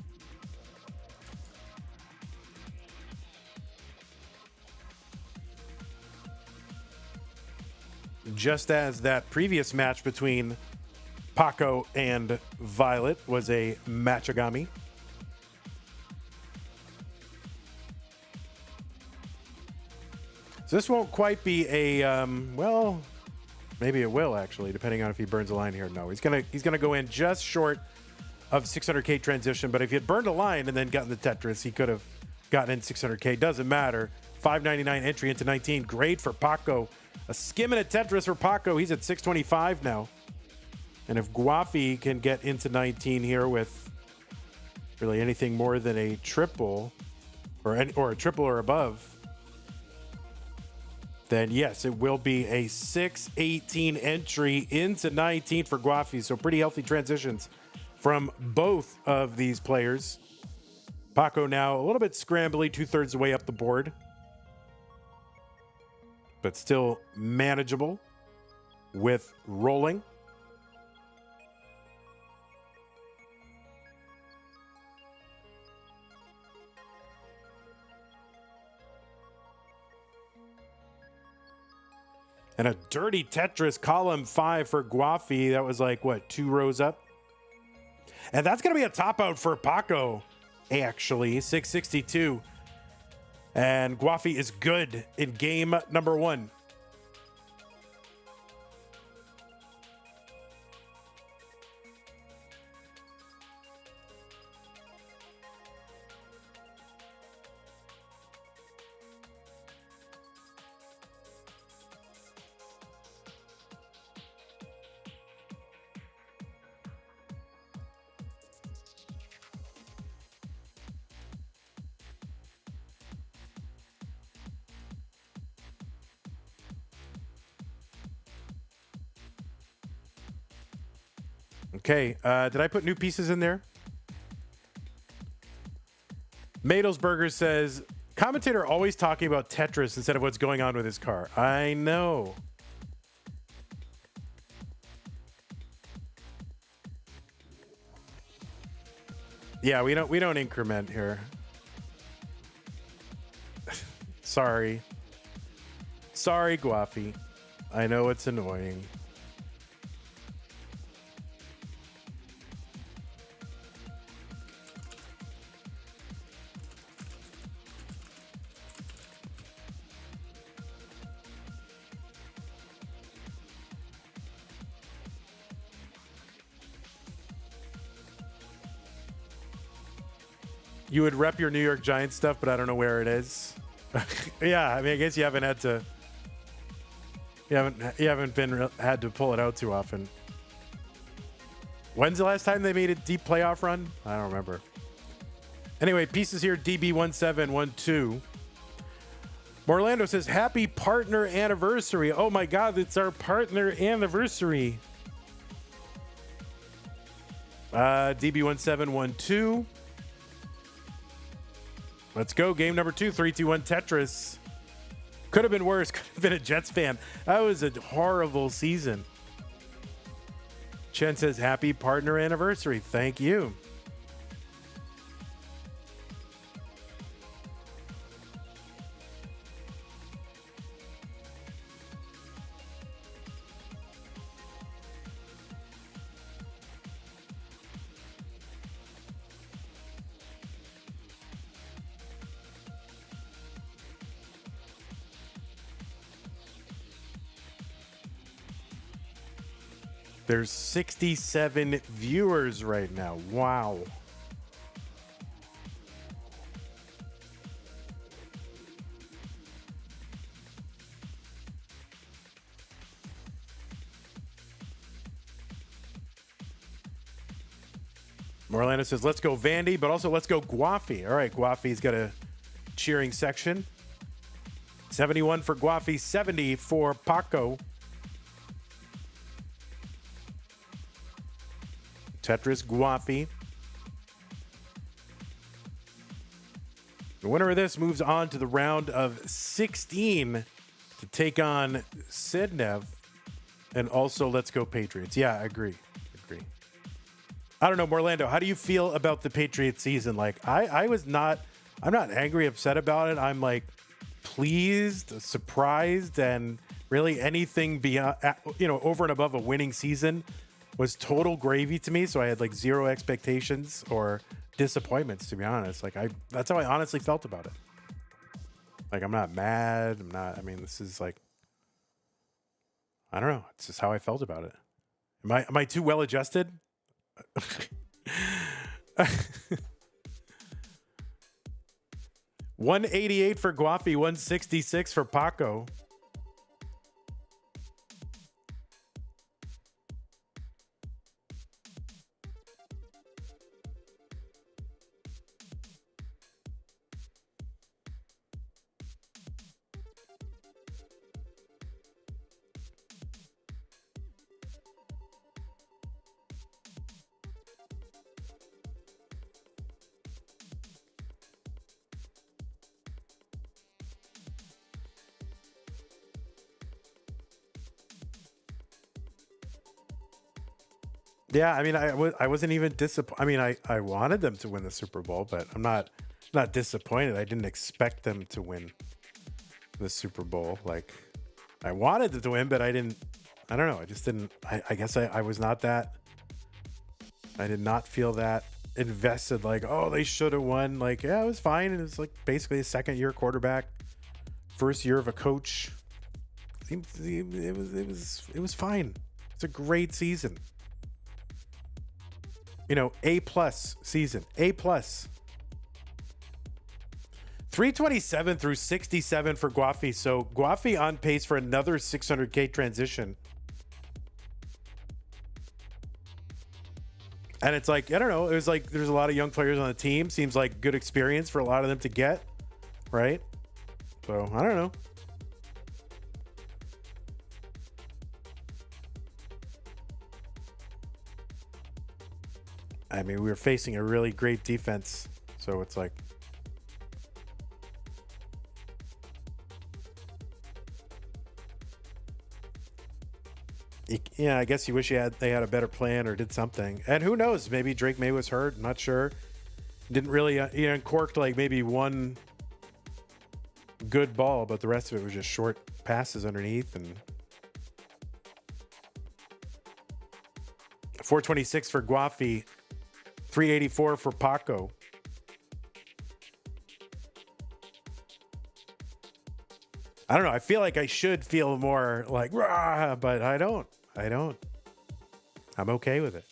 Just as that previous match between Paco and Violet was a matchagami. So this won't quite be a, well, maybe it will actually, depending on if he burns a line here. No, he's gonna go in just short of 600K transition, but if he had burned a line and then gotten the Tetris, he could have gotten in 600K. Doesn't matter. 599 entry into 19. Great for Paco. A skimming at Tetris for Paco. He's at 625 now. And if Gwafey can get into 19 here with really anything more than a triple or a triple or above, then yes, it will be a 618 entry into 19 for Gwafey. So pretty healthy transitions from both of these players. Paco now a little bit scrambly, 2/3 the way up the board, but still manageable with rolling. And a dirty Tetris column 5 for Gwafey. That was like, what, 2 rows up? And that's going to be a top out for Paco, actually, 662. And Gwafey is good in game number 1. Okay, did I put new pieces in there? Madelsberger says, commentator always talking about Tetris instead of what's going on with his car. I know. Yeah, we don't increment here. Sorry. Sorry, Gwafey. I know it's annoying. You would rep your New York Giants stuff, but I don't know where it is. Yeah, I mean, I guess you haven't had to. You haven't had to pull it out too often. When's the last time they made a deep playoff run? I don't remember. Anyway, pieces here. DB1712. Morlando says, "Happy partner anniversary." Oh my God, it's our partner anniversary. DB1712. Let's go. Game number 2, 3-2-1 Tetris. Could have been worse. Could have been a Jets fan. That was a horrible season. Chen says, happy partner anniversary. Thank you. There's 67 viewers right now. Wow. Morlando says, let's go Vandy, but also let's go Gwafey. All right, Gwafey's got a cheering section. 71 for Gwafey, 70 for Paco. Tetris Gwafey. The winner of this moves on to the round of 16 to take on Sidnev. And also, let's go Patriots. Yeah, I agree. I don't know, Morlando, how do you feel about the Patriots season? Like, I'm not angry, upset about it. I'm like pleased, surprised, and really anything beyond, over and above a winning season was total gravy to me. So I had like zero expectations or disappointments, to be honest. Like that's how I honestly felt about it. Like, I'm not mad. This is like, I don't know. It's just how I felt about it. Am I too well adjusted? 188 for Gwafey, 166 for Paco. Yeah, I mean, I wasn't even disappointed. I mean, I wanted them to win the Super Bowl, but I'm not disappointed. I didn't expect them to win the Super Bowl. Like, I wanted them to win, but I didn't. I don't know. I just didn't. I guess I was not that. I did not feel that invested. Like, oh, they should have won. Like, yeah, it was fine. It was like basically a second-year quarterback, first year of a coach. It was fine. It's a great season. A+ season. A+. 327 through 67 for Gwafey. So Gwafey on pace for another 600K transition. And it's like, I don't know. It was like there's a lot of young players on the team. Seems like good experience for a lot of them to get, right? So I don't know. I mean, we were facing a really great defense. So it's like, yeah, I guess you wish they had a better plan or did something. And who knows? Maybe Drake May was hurt. I'm not sure. Didn't really, uncorked like maybe one good ball, but the rest of it was just short passes underneath. And 426 for Gwafey, 384 for Paco. I don't know. I feel like I should feel more like, rah, but I don't. I'm okay with it.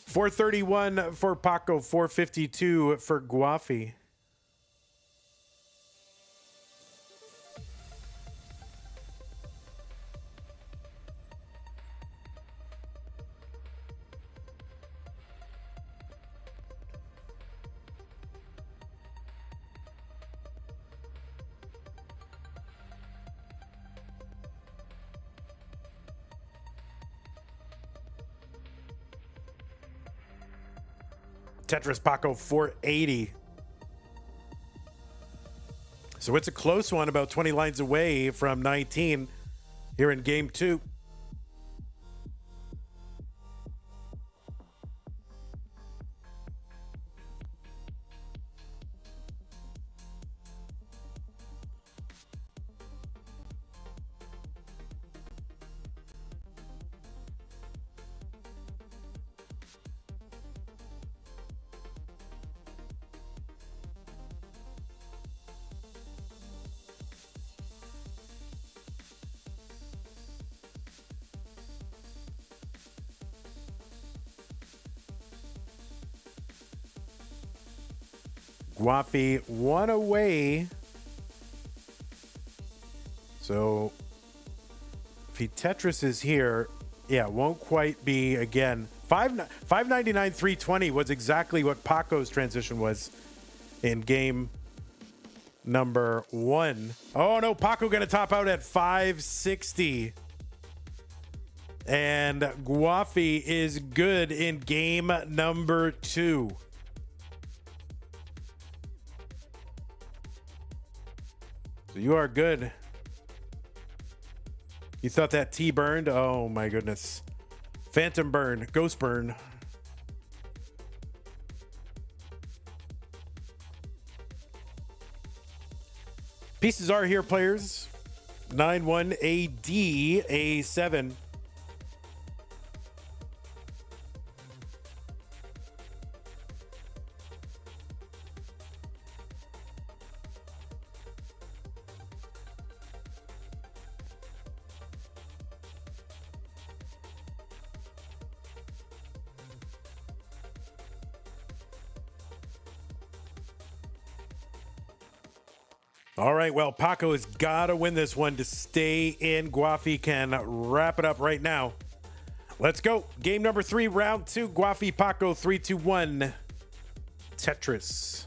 431 for Paco, 452 for Gwafey. Tetris Paco 480. So it's a close one, about 20 lines away from 19 here in game 2. Gwafey one away. So if Tetris is here, yeah, won't quite be again. 599, 320 was exactly what Paco's transition was in game number 1. Oh no, Paco gonna top out at 560. And Gwafey is good in game number 2. So you are good. You thought that T burned? Oh my goodness. Phantom burn, ghost burn. Pieces are here, players. 91AD A7. All right, well, Paco has got to win this one to stay in. Gwafey can wrap it up right now. Let's go. Game number 3, round 2. Gwafey, Paco, 3, 2, 1. Tetris.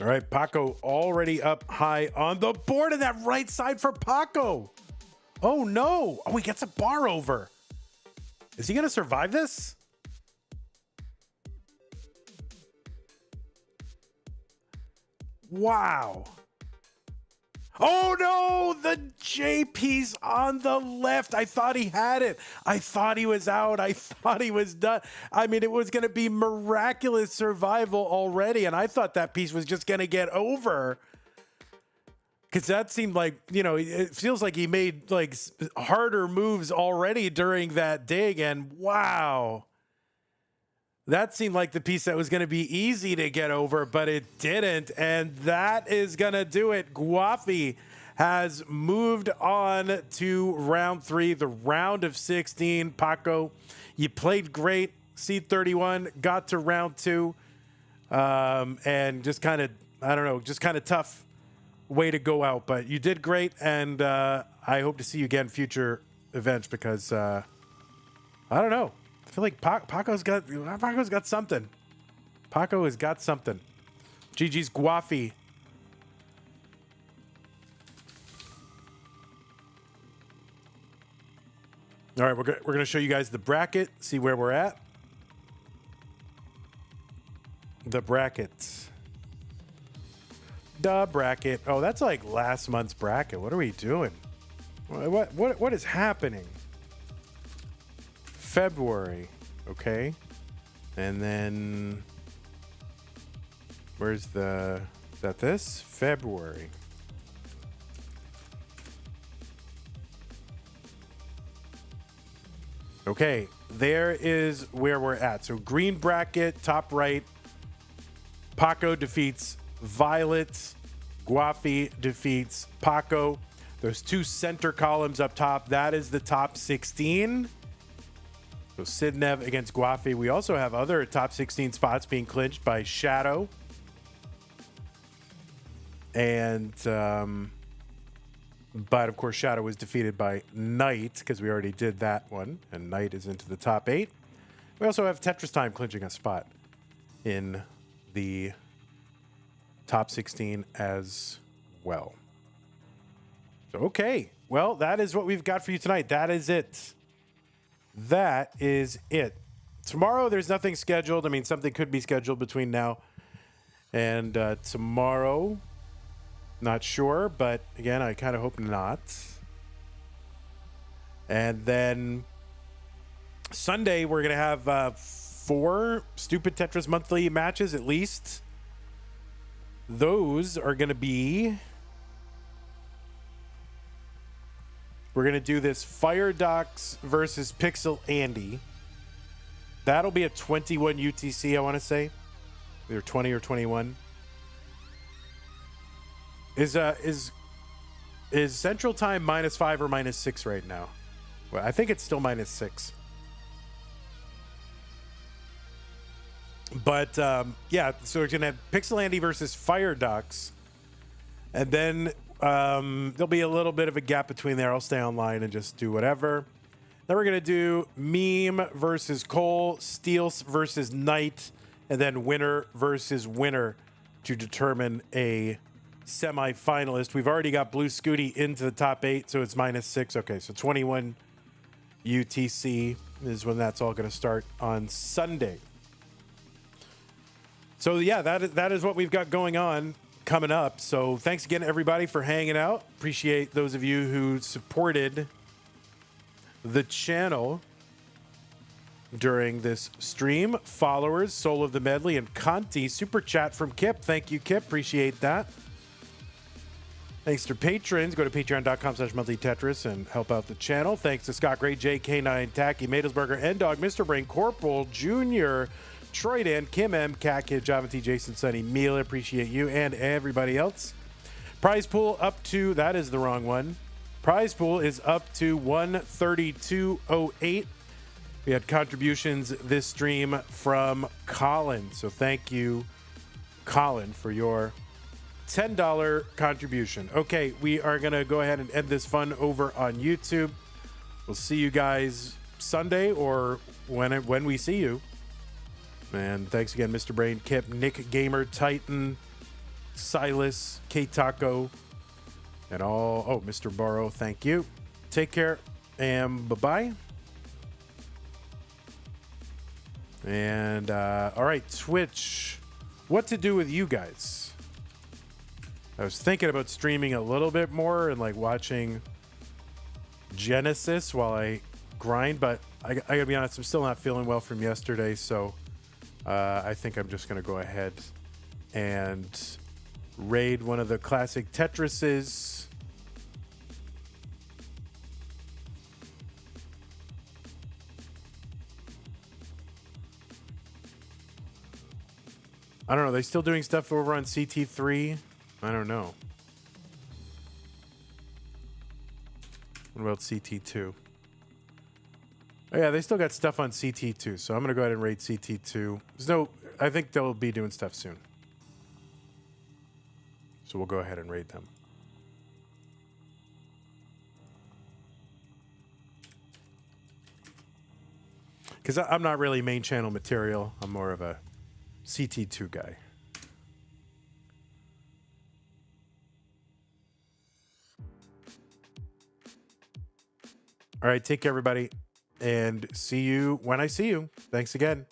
All right, Paco already up high on the board in that right side for Paco. Oh, no. Oh, he gets a bar over. Is he going to survive this? Wow. Oh, no. The J piece on the left. I thought he had it. I thought he was out. I thought he was done. I mean, it was going to be miraculous survival already. And I thought that piece was just going to get over. Because that seemed like, you know, it feels like he made like harder moves already during that dig. And wow. That seemed like the piece that was going to be easy to get over, but it didn't. And that is going to do it. Gwafey has moved on to round 3, the round of 16. Paco, you played great. C31 got to round 2. And just kind of, I don't know, just kind of tough way to go out. But you did great. And I hope to see you again future events because I don't know. I feel like Paco's got something. Paco has got something. GG's Gwafey. All right, we're going to show you guys the bracket, see where we're at. The bracket. The bracket. Oh, that's like last month's bracket. What are we doing? What is happening? February, okay, and then where's the, is that this? February. Okay, there is where we're at. So green bracket, top right, Paco defeats Violet, Gwafey defeats Paco. There's 2 center columns up top. That is the top 16. So Sidnev against Gwafey. We also have other top 16 spots being clinched by Shadow. And, but of course, Shadow was defeated by Knight because we already did that one. And Knight is into the top 8. We also have Tetris Time clinching a spot in the top 16 as well. So, okay. Well, that is what we've got for you tonight. That is it. That is it. Tomorrow, there's nothing scheduled. I mean, something could be scheduled between now and tomorrow. Not sure, but again, I kind of hope not. And then Sunday, we're going to have 4 Stupid Tetris monthly matches at least. Those are going to be... We're going to do this Fire Docs versus Pixel Andy. That'll be at 21 UTC, I want to say. Either 20 or 21. Is Central Time -5 or -6 right now? Well, I think it's still -6. But, yeah, so we're going to have Pixel Andy versus Fire Docs. And then... there'll be a little bit of a gap between there. I'll stay online and just do whatever. Then we're going to do Meme versus Cole, Steels versus Knight, and then winner versus winner to determine a semi-finalist. We've already got Blue Scooty into the top 8, so it's -6. Okay, so 21 UTC is when that's all going to start on Sunday. So, yeah, that is what we've got going on coming up. So thanks again, everybody, for hanging out. Appreciate those of you who supported the channel during this stream. Followers, Soul of the Medley, and Conti. Super chat from Kip. Thank you, Kip. Appreciate that. Thanks to patrons. Go to patreon.com/monthlytetris and help out the channel. Thanks to Scott Gray, JK9, Tacky, Madelsberger, N-Dog, Mr. Brain, Corporal, Junior, Troy Dan, Kim M, Cat Kid, Java T, Jason, Sunny, Mila, appreciate you, and everybody else. Prize pool up to, that is the wrong one. Prize pool is up to 132.08. We had contributions this stream from Colin. So thank you, Colin, for your $10 contribution. Okay, we are going to go ahead and end this fun over on YouTube. We'll see you guys Sunday or when we see you. And thanks again, Mr. Brain, Kip, Nick Gamer, Titan, Silas, K Taco, and all. Oh, Mr. Borrow, thank you. Take care and bye-bye. And all right, Twitch, what to do with you guys? I was thinking about streaming a little bit more and like watching Genesis while I grind, but I gotta be honest, I'm still not feeling well from yesterday, so I think I'm just gonna go ahead and raid one of the classic Tetrises. I don't know. Are they still doing stuff over on CT3? I don't know. What about CT2? Oh, yeah, they still got stuff on CT2, so I'm going to go ahead and raid CT2. I think they'll be doing stuff soon. So we'll go ahead and raid them. Because I'm not really main channel material. I'm more of a CT2 guy. All right, take care, everybody, and see you when I see you. Thanks again.